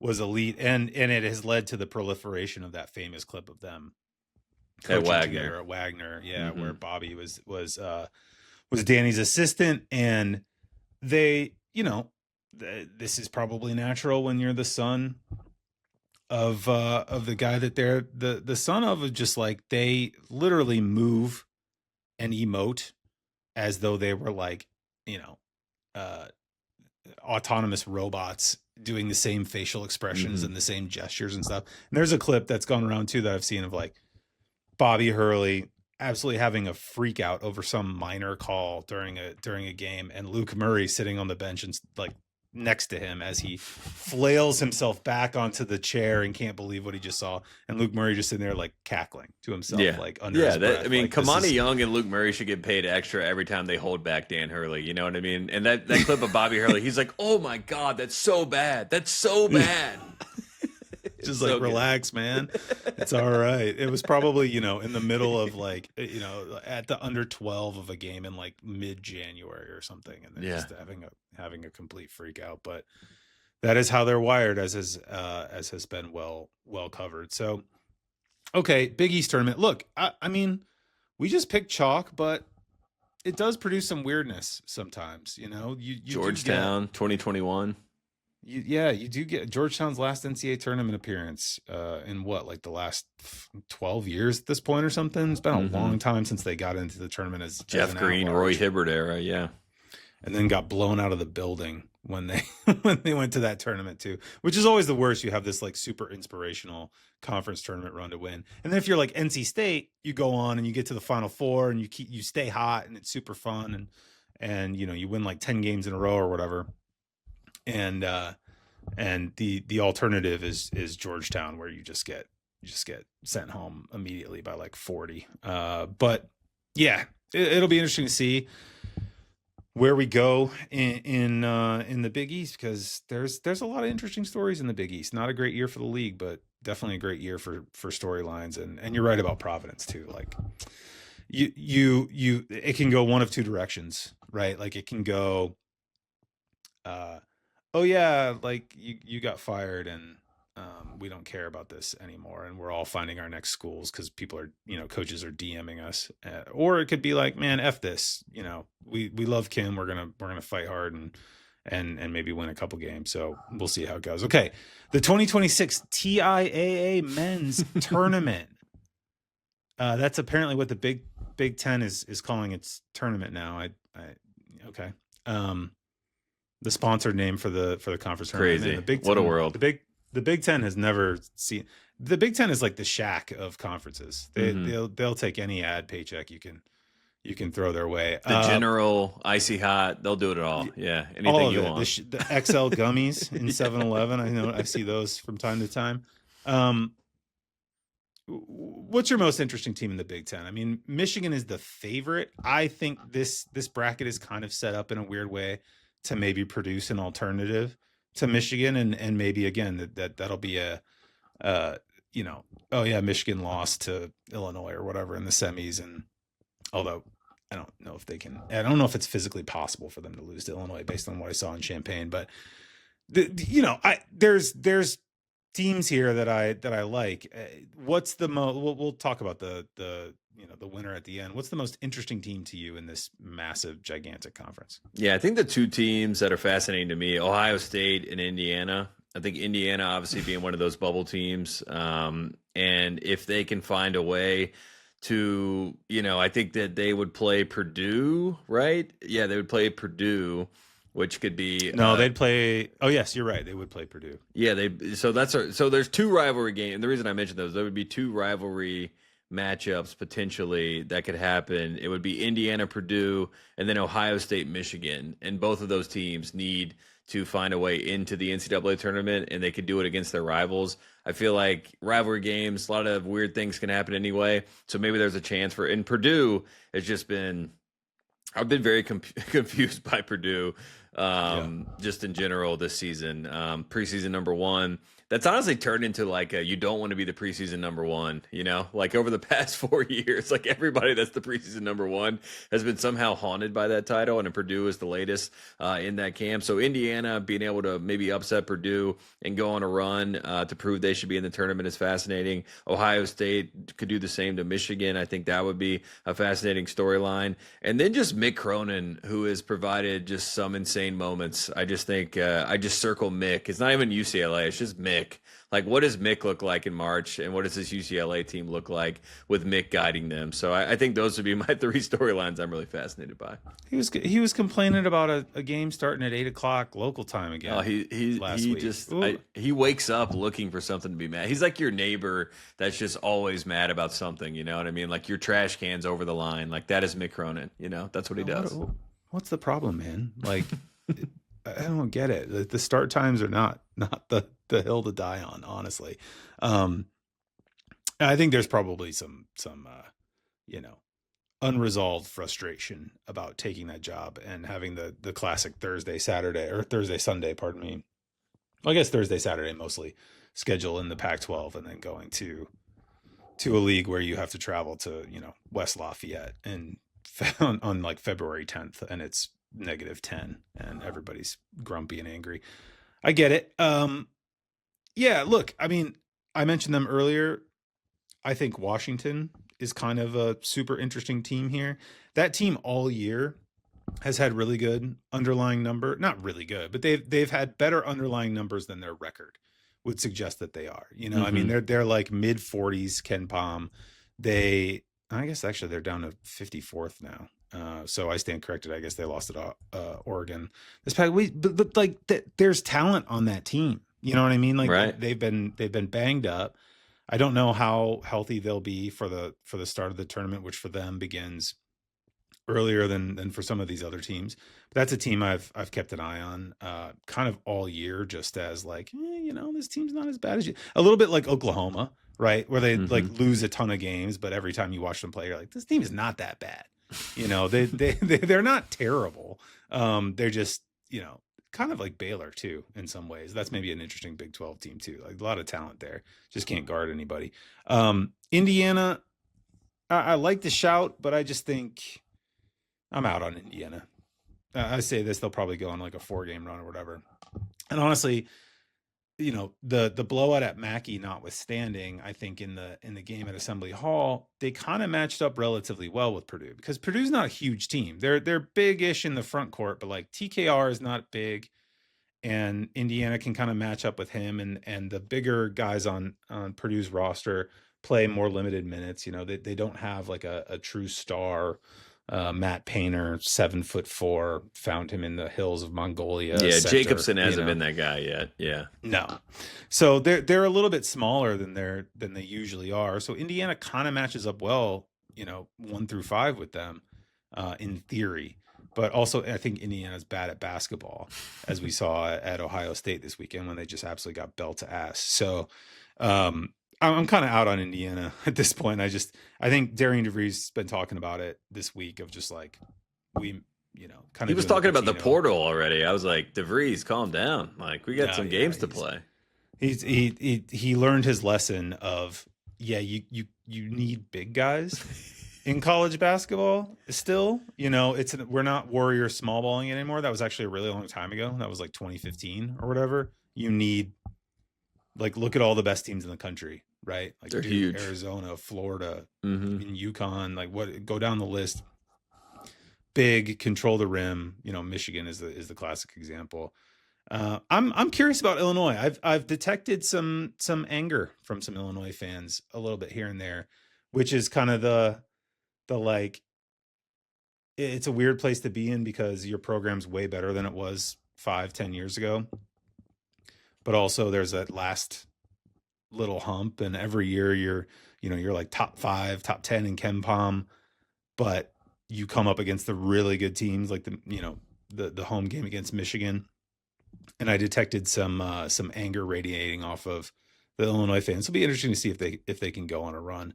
elite, and it has led to the proliferation of that famous clip of them at Wagner, where Bobby was Danny's assistant, and they, this is probably natural when you're the son of the guy that they're the son of, just like they literally move and emote as though they were like, autonomous robots doing the same facial expressions and the same gestures and stuff. And there's a clip that's gone around too that I've seen of like Bobby Hurley absolutely having a freak out over some minor call during a game, and Luke Murray sitting on the bench and like next to him as he flails himself back onto the chair and can't believe what he just saw, and Luke Murray just sitting there like cackling to himself, like under his breath. Kamani Young and Luke Murray should get paid extra every time they hold back Dan Hurley, you know what I mean? And that clip of Bobby Hurley, he's like, oh my god, that's so bad, just like, relax, man, it's all right. It was probably in the middle of like at the under 12 of a game in like mid-January or something, and they're just having a complete freak out. But that is how they're wired, as has been well covered. So okay, Big East tournament. Look, I mean, we just picked chalk, but it does produce some weirdness sometimes. You Georgetown 2021. You do get Georgetown's last NCAA tournament appearance in like the last 12 years at this point or something. It's been a long time since they got into the tournament as Jeff Green, Roy Hibbert era, yeah. And then got blown out of the building when they went to that tournament too, which is always the worst. You have this like super inspirational conference tournament run to win, and then if you're like NC State, you go on and you get to the Final Four and you stay hot and it's super fun, and you win like 10 games in a row or whatever. And the alternative is Georgetown, where you just get sent home immediately by like 40. But yeah, it'll be interesting to see where we go in the Big East, because there's a lot of interesting stories in the Big East. Not a great year for the league, but definitely a great year for storylines. And you're right about Providence too. Like it can go one of two directions, right? Like it can go, oh yeah, like you got fired and we don't care about this anymore, and we're all finding our next schools because people are, coaches are DMing us. Or it could be like, man, F this, we love Kim, we're gonna fight hard and maybe win a couple games. So we'll see how it goes. Okay, the 2026 TIAA men's tournament. That's apparently what the Big Ten is calling its tournament now. Okay. The sponsored name for the conference tournament. Crazy. The Big Ten, what a world. The Big Ten has never seen. The Big Ten is like the Shack of conferences. They'll take any ad paycheck you can throw their way. The General, Icy Hot, they'll do it all. Yeah, anything all of you it. want. The XL gummies in 7-Eleven. I know I see those from time to time. What's your most interesting team in the Big Ten? I mean, Michigan is the favorite. I think this bracket is kind of set up in a weird way to maybe produce an alternative to Michigan, and maybe again that'll be a oh yeah, Michigan lost to Illinois or whatever in the semis, and although I don't know if it's physically possible for them to lose to Illinois based on what I saw in Champaign, but there's teams here that I like. What's the we'll talk about the the winner at the end. What's the most interesting team to you in this massive, gigantic conference? Yeah, I think the two teams that are fascinating to me, Ohio State and Indiana. I think Indiana obviously being one of those bubble teams. And if they can find a way to, I think that they would play Purdue, right? Yeah, they would play Purdue, which could be they'd play. Oh yes, you're right. They would play Purdue. Yeah, so there's two rivalry games. And the reason I mentioned those, there would be two rivalry matchups potentially that could happen. It would be Indiana, Purdue, and then Ohio State, Michigan. And both of those teams need to find a way into the NCAA tournament, and they could do it against their rivals. I feel like rivalry games, a lot of weird things can happen anyway. So maybe there's a chance for, and Purdue has just been, I've been very confused by Purdue just in general this season. Preseason number one. That's honestly turned into like you don't want to be the preseason number one, like over the past 4 years, like everybody that's the preseason number one has been somehow haunted by that title. And Purdue is the latest in that camp. So Indiana being able to maybe upset Purdue and go on a run to prove they should be in the tournament is fascinating. Ohio State could do the same to Michigan. I think that would be a fascinating storyline. And then just Mick Cronin, who has provided just some insane moments. I just think I just circle Mick. It's not even UCLA. It's just Mick. Like, what does Mick look like in March, and what does this UCLA team look like with Mick guiding them? So I think those would be my three storylines I'm really fascinated by. He was complaining about a game starting at 8:00 local time again. Oh, he wakes up looking for something to be mad. He's like your neighbor that's just always mad about something. You know what I mean? Like your trash cans over the line. Like that is Mick Cronin. That's what he does. What's the problem, man? Like. I don't get it. The start times are not the hill to die on, honestly. I think there's probably some unresolved frustration about taking that job and having the classic Thursday, Sunday, pardon me. Well, I guess Thursday, Saturday mostly schedule in the Pac-12 and then going to a league where you have to travel to, West Lafayette and on like February 10th and it's -10 and everybody's grumpy and angry. I get it. Yeah, look, I mean, I mentioned them earlier. I think Washington is kind of a super interesting team here. That team all year has had really good underlying number, not really good, but they've had better underlying numbers than their record would suggest that they are. I mean, they're like mid 40s Ken Palm. I guess actually they're down to 54th now. So I stand corrected. I guess they lost at Oregon this past week. But like there's talent on that team. You know what I mean? Like right. they've been banged up. I don't know how healthy they'll be for the start of the tournament, which for them begins earlier than for some of these other teams. But that's a team I've kept an eye on kind of all year, just as like this team's not as bad as you. A little bit like Oklahoma, right? Where they like lose a ton of games, but every time you watch them play, you're like, this team is not that bad. They're not terrible. They're just, kind of like Baylor too, in some ways. That's maybe an interesting Big 12 team too. Like a lot of talent there, just can't guard anybody. Indiana, I like the shout, but I just think I'm out on Indiana. I say this, they'll probably go on like a 4-game run or whatever. And honestly, the blowout at Mackey notwithstanding, I think in the game at Assembly Hall, they kind of matched up relatively well with Purdue because Purdue's not a huge team. They're big-ish in the front court, but like TKR is not big, and Indiana can kind of match up with him. And the bigger guys on Purdue's roster play more limited minutes. They don't have like a true star. Matt Painter, 7'4", found him in the hills of Mongolia. Yeah, center, Jacobson hasn't been that guy yet. Yeah, no. So they're a little bit smaller than they usually are. So Indiana kind of matches up well, 1 through 5 with them, in theory. But also, I think Indiana's bad at basketball, as we saw at Ohio State this weekend when they just absolutely got belt to ass. So, I'm kind of out on Indiana at this point. I think Darian DeVries has been talking about it this week of just like kind of. He was talking about the portal already. I was like, DeVries, calm down. Like we got some games to play. He learned his lesson of you need big guys in college basketball still. We're not Warrior small balling it anymore. That was actually a really long time ago. That was like 2015 or whatever. You need. Like, look at all the best teams in the country. right? Like They're Duke, huge. Arizona, Florida, Mm-hmm. in UConn, like go down the list. Big, control the rim. Michigan is the classic example. I'm curious about Illinois. I've detected some anger from some Illinois fans a little bit here and there, which is kind of the like, it's a weird place to be in because your program's way better than it was 5-10 years ago. But also there's that last little hump, and every year you're like top 5, top 10 in KenPom, but you come up against the really good teams like the home game against Michigan. And I detected some anger radiating off of the Illinois fans. It'll be interesting to see if they can go on a run.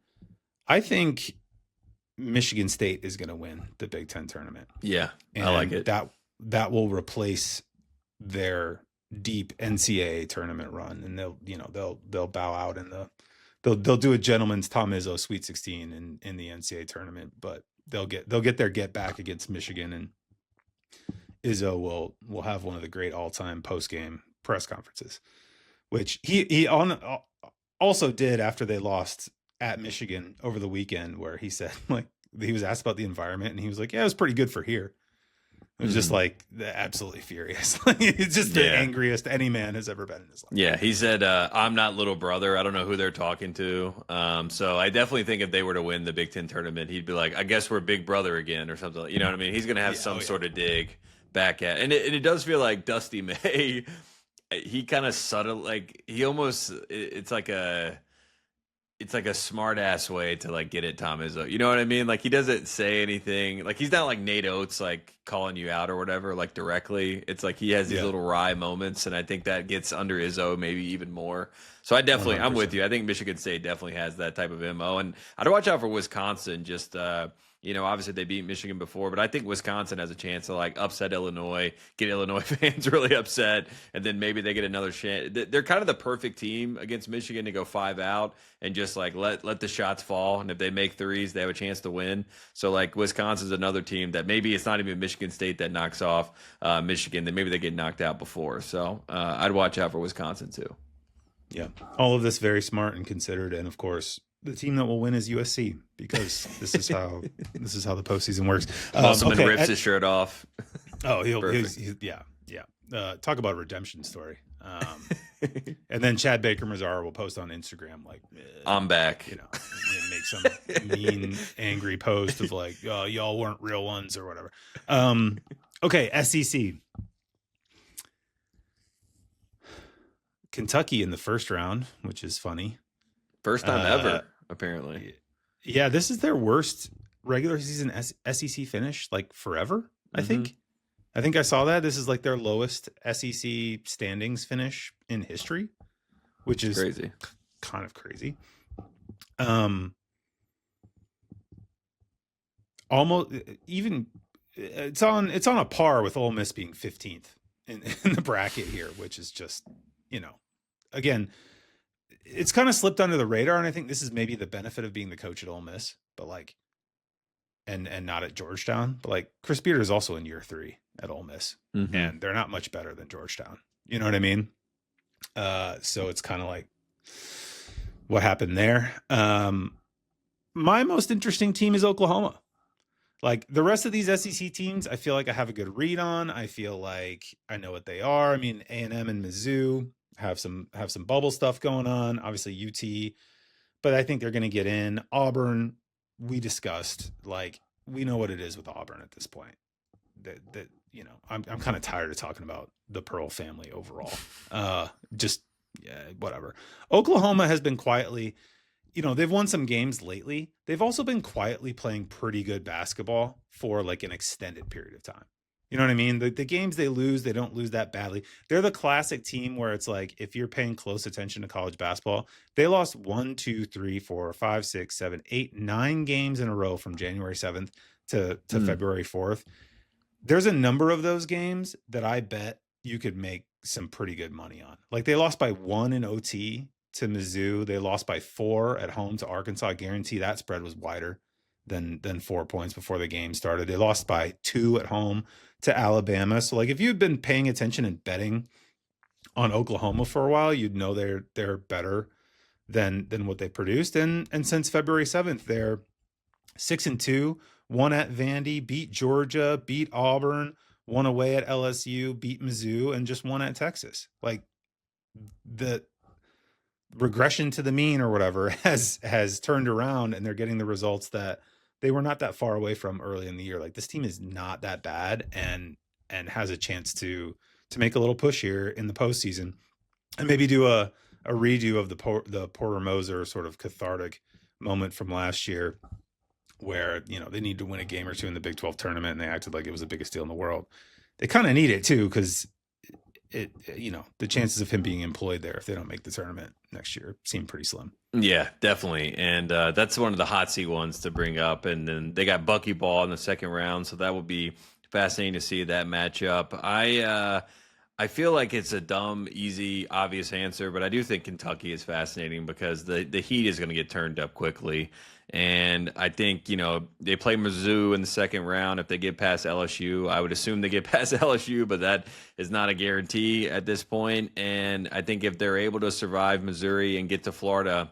I think Michigan State is going to win the Big Ten tournament. Yeah, and I like it. That will replace their deep NCAA tournament run, and they'll bow out in they'll do a gentleman's Tom Izzo Sweet 16 in the NCAA tournament, but they'll get their get back against Michigan, and Izzo will have one of the great all-time post-game press conferences, which he also did after they lost at Michigan over the weekend, where he said, like, he was asked about the environment and he was like, yeah, it was pretty good for here. It was just like absolutely furious. It's just the angriest any man has ever been in his life. Yeah, he said, I'm not little brother. I don't know who they're talking to. So I definitely think if they were to win the Big Ten tournament, he'd be like, I guess we're big brother again or something. You know what I mean? He's going to have some sort of dig back at. And it does feel like Dusty May, he kind of subtle, like he almost, it's like a smart ass way to like get at Tom Izzo. You know what I mean? Like he doesn't say anything. Like he's not like Nate Oates, like calling you out or whatever, like directly. It's like he has these little wry moments, and I think that gets under Izzo maybe even more. So I definitely, 100%. I'm with you. I think Michigan State definitely has that type of MO, and I'd watch out for Wisconsin. Just obviously they beat Michigan before, but I think Wisconsin has a chance to like upset Illinois, get Illinois fans really upset, and then maybe they get another chance. They're kind of the perfect team against Michigan to go 5 out and just like let the shots fall, and if they make threes, they have a chance to win. So like Wisconsin's another team that maybe it's not even Michigan State that knocks off Michigan, then maybe they get knocked out before. So I'd watch out for Wisconsin too. Yeah, all of this very smart and considered, and of course, the team that will win is USC, because this is how the postseason works. Musselman rips his shirt off. Oh, he's talk about a redemption story. And then Chad Baker Mazzara will post on Instagram like, I'm back. Make some mean, angry post of like, oh, y'all weren't real ones or whatever. Okay, SEC. Kentucky in the first round, which is funny. First time ever, apparently. Yeah, this is their worst regular season SEC finish, like forever, I think. I think I saw that. This is like their lowest SEC standings finish in history, which is crazy. Kind of crazy. Almost even it's on a par with Ole Miss being 15th in the bracket here, which is just, again, it's kind of slipped under the radar, and I think this is maybe the benefit of being the coach at Ole Miss, but like, and not at Georgetown. But like, Chris Beard is also in year 3 at Ole Miss, and they're not much better than Georgetown. You know what I mean? So it's kind of like, what happened there? My most interesting team is Oklahoma. Like the rest of these SEC teams, I feel like I have a good read on. I feel like I know what they are. I mean, A&M and Mizzou have some bubble stuff going on. Obviously UT, but I think they're going to get in. Auburn, we discussed, like, we know what it is with Auburn at this point. That I'm kind of tired of talking about the Pearl family overall. Whatever. Oklahoma has been quietly, they've won some games lately. They've also been quietly playing pretty good basketball for like an extended period of time. You know what I mean? The games they lose, they don't lose that badly. They're the classic team where it's like, if you're paying close attention to college basketball, they lost 1, 2, 3, 4, 5, 6, 7, 8, 9 games in a row from January 7th to February 4th. There's a number of those games that I bet you could make some pretty good money on. Like they lost by 1 in OT to Mizzou. They lost by 4 at home to Arkansas. I guarantee that spread was wider than 4 points before the game started. They lost by 2 at home to Alabama. So like if you'd been paying attention and betting on Oklahoma for a while, you'd know they're better than what they produced. And since February 7th, they're 6-2, won at Vandy, beat Georgia, beat Auburn, won away at LSU, beat Mizzou, and just won at Texas. Like, the regression to the mean or whatever has turned around, and they're getting the results that they were not that far away from early in the year. Like, this team is not that bad and has a chance to make a little push here in the postseason, and maybe do a redo of the Porter Moser sort of cathartic moment from last year, where, you know, they need to win a game or two in the Big 12 tournament, and they acted like it was the biggest deal in the world. They kind of need it too, because it, you know, the chances of him being employed there if they don't make the tournament next year seem pretty slim. Yeah, definitely. And that's one of the hot seat ones to bring up. And then they got buckyball in the second round, so that will be fascinating to see that matchup. I feel like it's a dumb, easy, obvious answer, but I do think Kentucky is fascinating because the heat is going to get turned up quickly. And I think, you know, they play Mizzou in the second round. If they get past LSU, I would assume they get past LSU, but that is not a guarantee at this point. And I think if they're able to survive Missouri and get to Florida,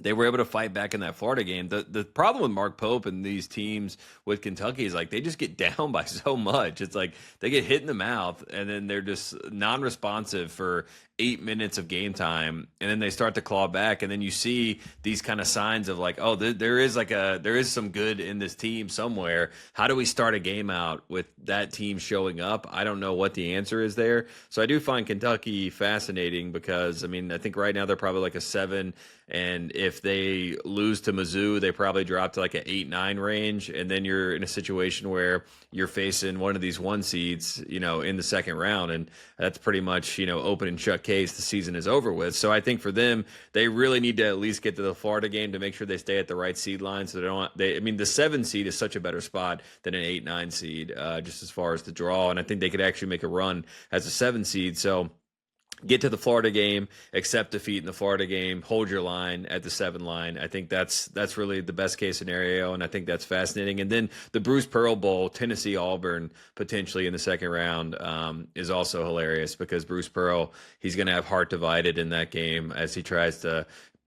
they were able to fight back in that Florida game. The problem with Mark Pope and these teams with Kentucky is, like, they just get down by so much. It's like they get hit in the mouth, and then they're just non-responsive for 8 minutes of game time, and then they start to claw back, and then you see these kind of signs of, like, oh, there is some good in this team somewhere. How do we start a game out with that team showing up? I don't know what the answer is there. So I do find Kentucky fascinating because, I mean, I think right now they're probably like a 7, and if they lose to Mizzou, they probably drop to like an 8-9 range, and then you're in a situation where you're facing one of these 1 seeds, you know, in the second round, and that's pretty much, you know, open and shut case. The season is over with. So I think for them, they really need to at least get to the Florida game to make sure they stay at the right seed line. So I mean, the 7 seed is such a better spot than an 8-9 seed, just as far as the draw, and I think they could actually make a run as a 7 seed. So get to the Florida game, accept defeat in the Florida game, hold your line at the 7 line. I think that's really the best case scenario, and I think that's fascinating. And then the Bruce Pearl Bowl, Tennessee-Auburn, potentially in the second round, is also hilarious because Bruce Pearl, he's going to have heart divided in that game as he tries to,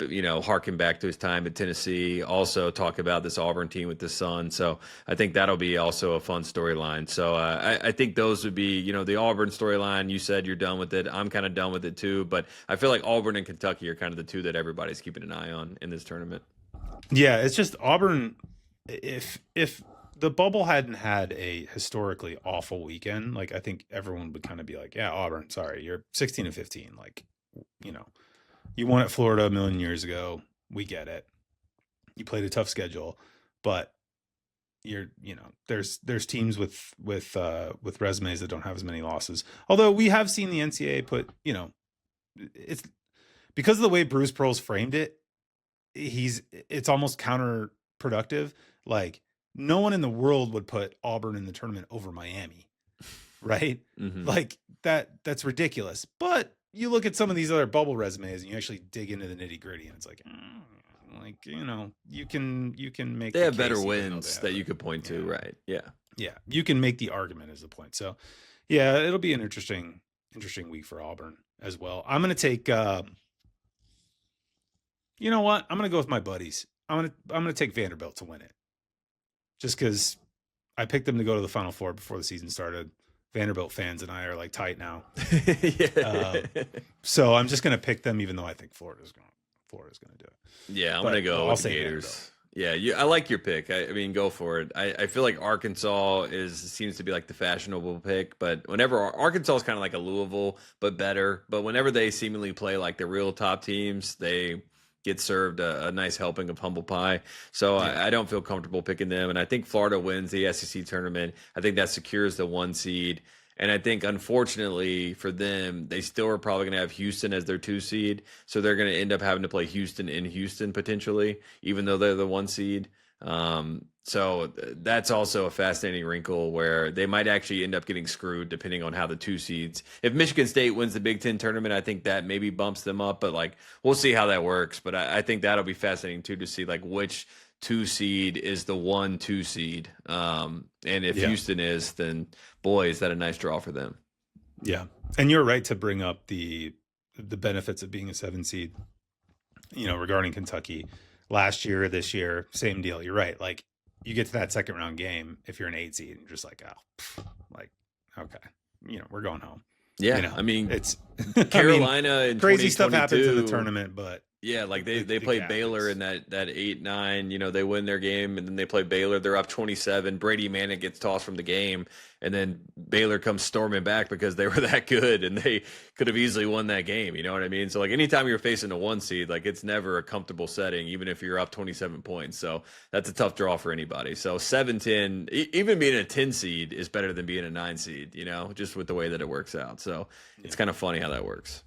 you know, harken back to his time at Tennessee, also talk about this Auburn team with his son. So I think that'll be also a fun storyline. So I think those would be, you know, the Auburn storyline. You said you're done with it. I'm kind of done with it too, but I feel like Auburn and Kentucky are kind of the two that everybody's keeping an eye on in this tournament. Yeah, it's just Auburn. If the bubble hadn't had a historically awful weekend, like, I think everyone would kind of be like, yeah, Auburn, sorry, you're 16-15. Like, you know, you won at Florida a million years ago. We get it. You played a tough schedule, but there's teams with resumes that don't have as many losses. Although we have seen the NCAA put, you know, it's because of the way Bruce Pearl's framed it. It's almost counterproductive. Like, no one in the world would put Auburn in the tournament over Miami, right? Mm-hmm. Like, that's ridiculous. But you look at some of these other bubble resumes and you actually dig into the nitty gritty, and it's like, you know, you can make. They have better wins that you could point to, right? Yeah, you can make the argument as the point. So, yeah, it'll be an interesting week for Auburn as well. I'm gonna take. You know what? I'm gonna go with my buddies. I'm gonna take Vanderbilt to win it, just because I picked them to go to the Final Four before the season started. Vanderbilt fans and I are like tight now. So I'm just going to pick them, even though I think Florida's going to do it. Yeah, I'm going to go with the Gators. Yeah, I like your pick. I mean, go for it. I feel like Arkansas seems to be like the fashionable pick, but whenever Arkansas is kind of like a Louisville, but better. But whenever they seemingly play like the real top teams, they get served a nice helping of humble pie. So yeah. I don't feel comfortable picking them. And I think Florida wins the SEC tournament. I think that secures the 1 seed. And I think, unfortunately for them, they still are probably going to have Houston as their 2 seed. So they're going to end up having to play Houston in Houston potentially, even though they're the 1 seed. So that's also a fascinating wrinkle where they might actually end up getting screwed depending on how the 2 seeds. If Michigan State wins the Big Ten tournament, I think that maybe bumps them up, but like, we'll see how that works. But I think that'll be fascinating too, to see like which 2 seed is the 1-2 seed. And if Houston is, then boy, is that a nice draw for them. Yeah. And you're right to bring up the benefits of being a 7 seed. regarding Kentucky last year, this year, same deal. You're right. Like you get to that second round game, if you're an 8 seed, and you're just like, okay, we're going home. Yeah. I mean, it's Carolina in crazy stuff happens in the tournament, but yeah, like they play Baylor in that 8-9, they win their game, and then they play Baylor. They're up 27. Brady Manek gets tossed from the game, and then Baylor comes storming back because they were that good, and they could have easily won that game. You know what I mean? So like anytime you're facing a 1 seed, like it's never a comfortable setting, even if you're up 27 points. So that's a tough draw for anybody. So 7-10, even being a 10 seed is better than being a 9 seed, just with the way that it works out. So it's kind of funny how that works.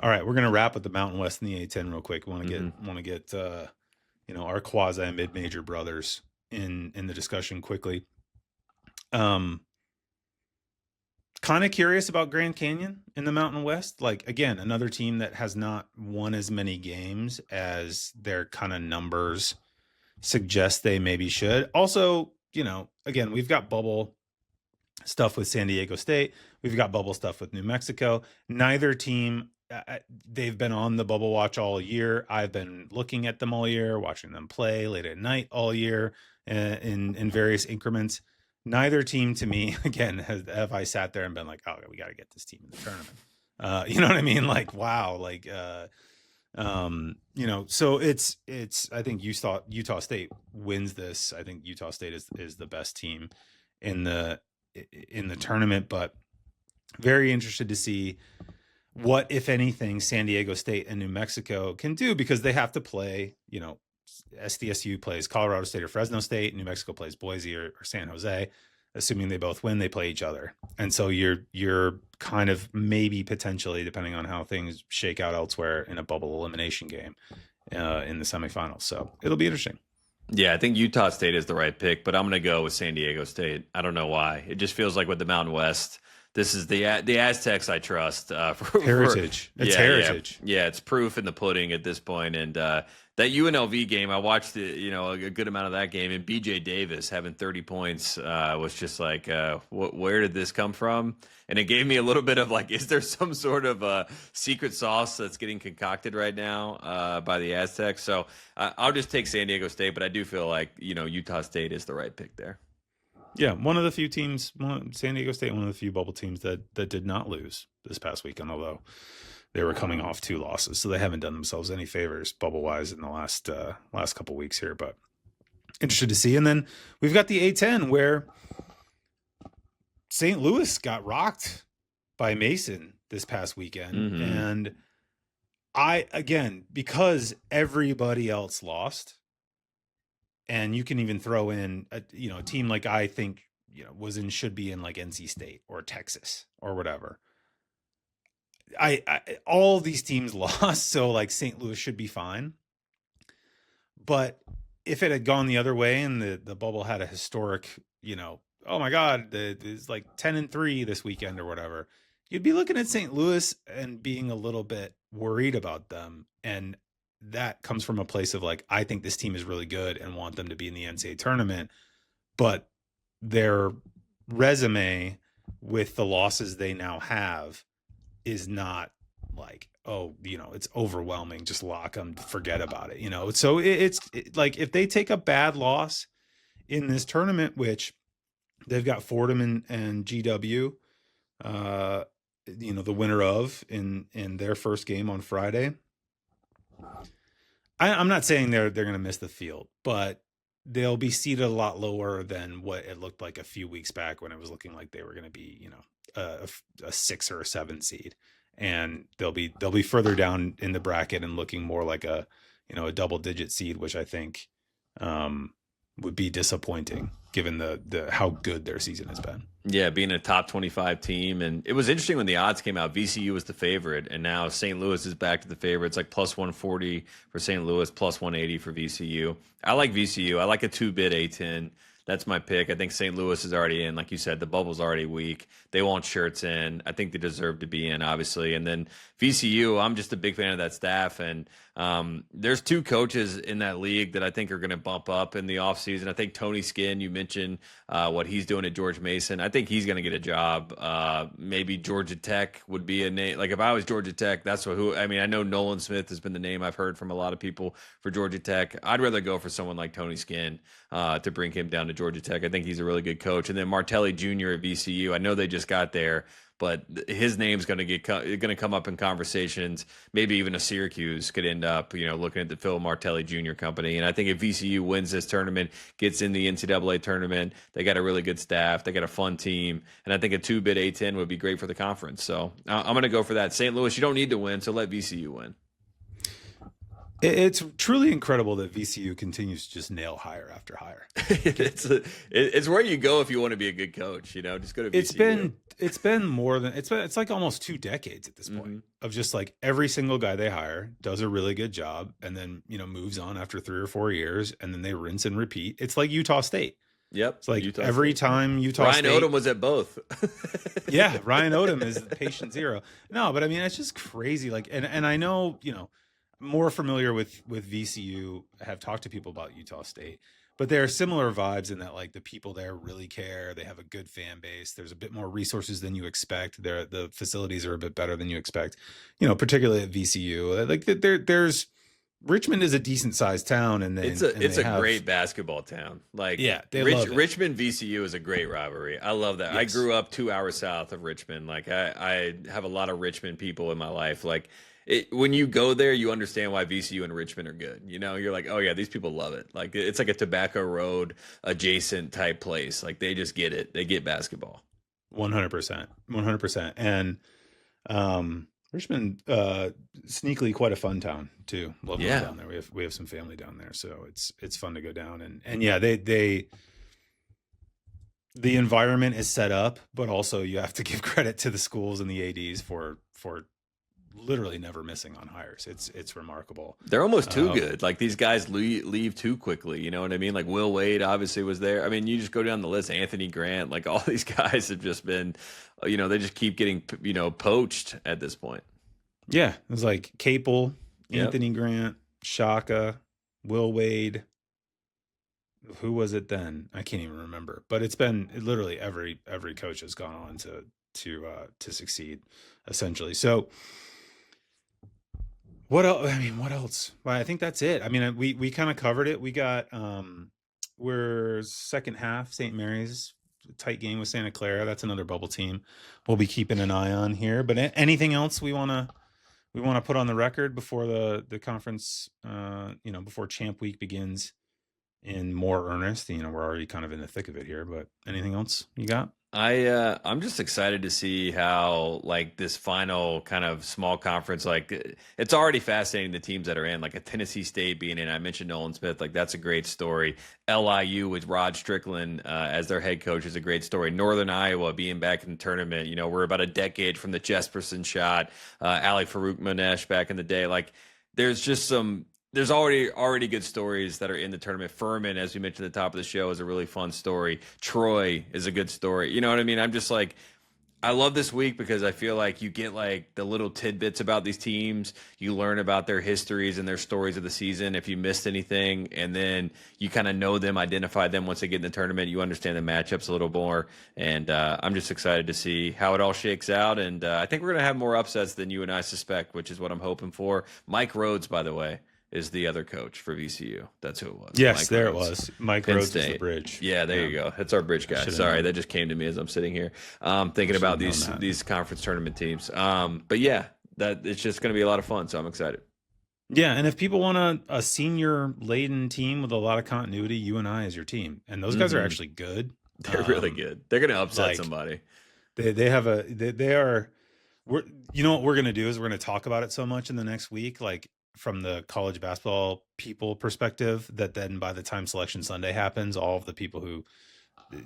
All right, we're gonna wrap with the Mountain West and the A10 real quick. Want to get our quasi mid-major brothers in the discussion quickly. Kind of curious about Grand Canyon in the Mountain West. Like again, another team that has not won as many games as their kind of numbers suggest they maybe should. Also, again, we've got bubble stuff with San Diego State. We've got bubble stuff with New Mexico. Neither team. They've been on the bubble watch all year. I've been looking at them all year, watching them play late at night all year in various increments. Neither team to me, again, have I sat there and been like, oh, we got to get this team in the tournament. You know what I mean? Like, wow. Like, so it's, I think Utah State wins this. I think Utah State is the best team in the tournament, but very interested to see what, if anything, San Diego State and New Mexico can do, because they have to play, SDSU plays Colorado State or Fresno State, New Mexico plays Boise or San Jose. Assuming they both win, they play each other. And so you're kind of maybe potentially, depending on how things shake out elsewhere, in a bubble elimination game in the semifinals. So it'll be interesting. Yeah, I think Utah State is the right pick, but I'm going to go with San Diego State. I don't know why. It just feels like with the Mountain West, this is the Aztecs I trust. Heritage. It's heritage. Yeah, it's proof in the pudding at this point. And that UNLV game, I watched a good amount of that game, and BJ Davis having 30 points was just like, where did this come from? And it gave me a little bit of like, is there some sort of secret sauce that's getting concocted right now by the Aztecs? So I'll just take San Diego State, but I do feel like Utah State is the right pick there. Yeah, one of the few teams, San Diego State, one of the few bubble teams that did not lose this past weekend, although they were coming off 2 losses, so they haven't done themselves any favors bubble-wise in the last couple weeks here. But interested to see. And then we've got the A10, where St. Louis got rocked by Mason this past weekend, and because everybody else lost. And you can even throw in a team like I think should be in like NC State or Texas or whatever. All these teams lost, so like St. Louis should be fine. But if it had gone the other way and the bubble had a historic, oh my God, it's like 10-3 this weekend or whatever, you'd be looking at St. Louis and being a little bit worried about them. And that comes from a place of like, I think this team is really good and want them to be in the NCAA tournament, but their resume with the losses they now have is not like, it's overwhelming. Just lock them, forget about it, So it's like, if they take a bad loss in this tournament, which they've got Fordham and GW, the winner of in their first game on Friday. I'm not saying they're going to miss the field, but they'll be seated a lot lower than what it looked like a few weeks back when it was looking like they were going to be, a 6 or a 7 seed, and they'll be further down in the bracket and looking more like a double-digit seed, which I think would be disappointing given the how good their season has been. Yeah, being a top 25 team. And it was interesting when the odds came out, VCU was the favorite, and now St. Louis is back to the favorite. It's like plus 140 for St. Louis, plus 180 for VCU. I like VCU. I like a 2-bid A10. That's my pick. I think St. Louis is already in. Like you said, the bubble's already weak. They want shirts in. I think they deserve to be in, obviously. And then VCU, I'm just a big fan of that staff. And there's 2 coaches in that league that I think are going to bump up in the offseason. I think Tony Skinn, you mentioned what he's doing at George Mason. I think he's going to get a job. Maybe Georgia Tech would be a name. Like if I was Georgia Tech, that's who. I mean, I know Nolan Smith has been the name I've heard from a lot of people for Georgia Tech. I'd rather go for someone like Tony Skinn to bring him down to Georgia Tech. I think he's a really good coach. And then Martelli Jr. at VCU. I know they just got there, but his name's going to come up in conversations. Maybe even a Syracuse could end up, looking at the Phil Martelli Jr. company. And I think if VCU wins this tournament, gets in the NCAA tournament, they got a really good staff, they got a fun team, and I think a 2-bid A10 would be great for the conference. So I'm going to go for that. St. Louis, you don't need to win, so let VCU win. It's truly incredible that VCU continues to just nail hire after hire. It's where you go if you want to be a good coach. Just go to VCU. It's been more than it's like almost 2 decades at this point of just like every single guy they hire does a really good job and then moves on after 3 or 4 years and then they rinse and repeat. It's like Utah State. Yep. It's like every time Utah State. Ryan Odom was at both. Yeah, Ryan Odom is the patient zero. No, but I mean it's just crazy. Like and I know more familiar with VCU, have talked to people about Utah State, but there are similar vibes in that like the people there really care. They have a good fan base. There's a bit more resources than you expect. The facilities are a bit better than you expect, particularly at VCU. Like there's Richmond is a decent sized town, and it's a great basketball town. Like Richmond VCU is a great rivalry. I love that. Yes. I grew up 2 hours south of Richmond. Like I have a lot of Richmond people in my life. Like. When you go there, you understand why VCU and Richmond are good. You're like, oh yeah, these people love it. Like it's like a Tobacco Road adjacent type place. Like they just get it. They get basketball. 100%. And Richmond, sneakily quite a fun town too. Love going down there. We have some family down there, so it's fun to go down. And yeah, the environment is set up, but also you have to give credit to the schools and the ADs for literally never missing on hires. It's remarkable. They're almost too good. Like these guys leave too quickly. You know what I mean? Like Will Wade obviously was there. I mean, you just go down the list. Anthony Grant, like all these guys have just been, they just keep getting, poached at this point. Yeah. It was like Capel, Anthony Grant, Shaka, Will Wade. Who was it then? I can't even remember, but it's been literally every coach has gone on to succeed essentially. So, what else? Well, I think that's it. I mean, we kind of covered it. We got we're second half St. Mary's, tight game with Santa Clara. That's another bubble team we'll be keeping an eye on here. But anything else we want to put on the record before the conference, before Champ Week begins in more earnest? We're already kind of in the thick of it here, but anything else you got? I'm just excited to see how like this final kind of small conference, like it's already fascinating the teams that are in, like a Tennessee State being in. I mentioned Nolan Smith, like that's a great story. LIU with Rod Strickland as their head coach is a great story. Northern Iowa being back in the tournament. We're about a decade from the Jesperson shot. Ali Farouk Monesh back in the day. Like there's already good stories that are in the tournament. Furman, as we mentioned at the top of the show, is a really fun story. Troy is a good story. You know what I mean? I'm just like, I love this week because I feel like you get like the little tidbits about these teams. You learn about their histories and their stories of the season if you missed anything. And then you kind of know them, identify them once they get in the tournament. You understand the matchups a little more. And I'm just excited to see how it all shakes out. And I think we're going to have more upsets than you and I suspect, which is what I'm hoping for. Mike Rhodes, by the way, is the other coach for VCU. That's who it was. Yes, Mike there Rhodes. It was. Mike Penn Rhodes State. is the bridge. Yeah, there you go. That's our bridge guy. Sorry, that just came to me as I'm sitting here thinking about these conference tournament teams. But yeah, that it's just going to be a lot of fun, so I'm excited. Yeah, and if people want a senior-laden team with a lot of continuity, UNI is your team. And those guys are actually good. They're really good. They're going to upset somebody. They are. You know what we're going to do is we're going to talk about it so much in the next week, like from the college basketball people perspective, that then by the time Selection Sunday happens, all of the people who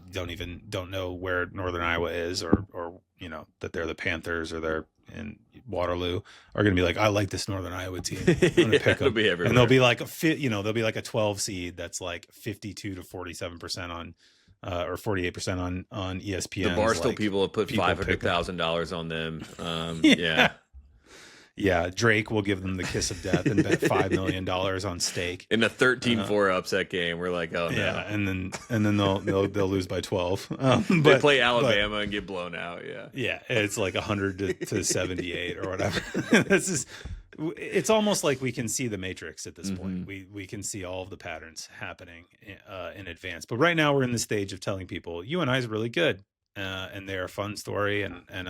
don't know where Northern Iowa is or that they're the Panthers or they're in Waterloo are going to be like, I like this Northern Iowa team. I'm going to pick them. And they'll be like they'll be like a 12 seed that's like 52 to 47% on, or 48% on ESPN. The Barstool people have put $500,000 on them. Yeah, Drake will give them the kiss of death and bet $5 million on stake in a 13-4 upset game. We're like, oh no, yeah, and then they'll lose by 12. They play Alabama and get blown out. Yeah, it's like 100 to 78 or whatever. It's almost like we can see the Matrix at this point. We can see all of the patterns happening in advance. But right now we're in the stage of telling people UNI is really good, and they're a fun story and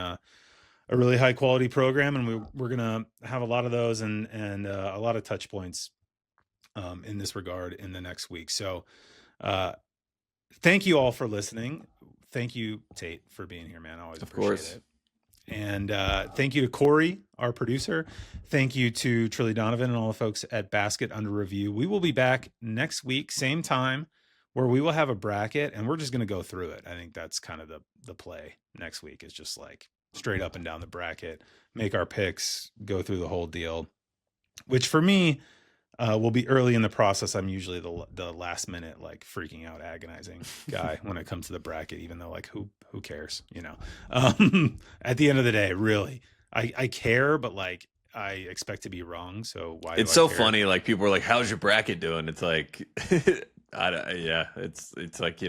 a really high quality program, and we're gonna have a lot of those and a lot of touch points in this regard in the next week. So thank you all for listening. Thank you, Tate, for being here, man. I always appreciate it. And thank you to Corey, our producer. Thank you to Trilly Donovan and all the folks at Basket Under Review. We will be back next week, same time, where we will have a bracket, and we're just going to go through it. I think that's kind of the play next week, is just like straight up and down the bracket, make our picks, go through the whole deal, which for me will be early in the process. I'm usually the last minute, like freaking out, agonizing guy when it comes to the bracket, even though like who cares, at the end of the day, really, I care, but like I expect to be wrong. So why? It's so funny. Like people are like, how's your bracket doing? It's like, it's like,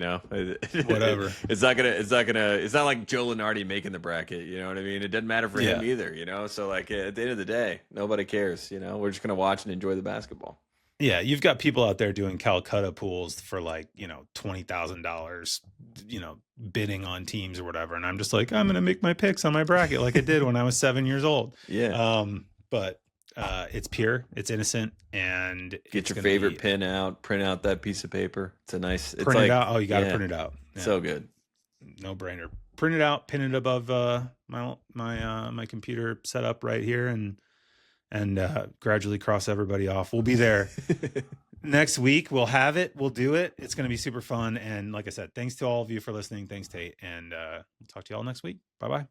whatever. It's not like Joe Lunardi making the bracket. You know what I mean? It doesn't matter for him either, So like at the end of the day, nobody cares, we're just going to watch and enjoy the basketball. Yeah. You've got people out there doing Calcutta pools for like, $20,000, bidding on teams or whatever. And I'm just like, I'm going to make my picks on my bracket like I did when I was 7 years old. Yeah. But it's pure, it's innocent, and get your favorite pin out, print out that piece of paper. It's a nice, print it out. Oh, you got to print it out. Yeah. So good. No brainer. Print it out, pin it above my computer setup right here, and gradually cross everybody off. We'll be there next week. We'll have it. We'll do it. It's going to be super fun. And like I said, thanks to all of you for listening. Thanks, Tate. And we'll talk to you all next week. Bye-bye.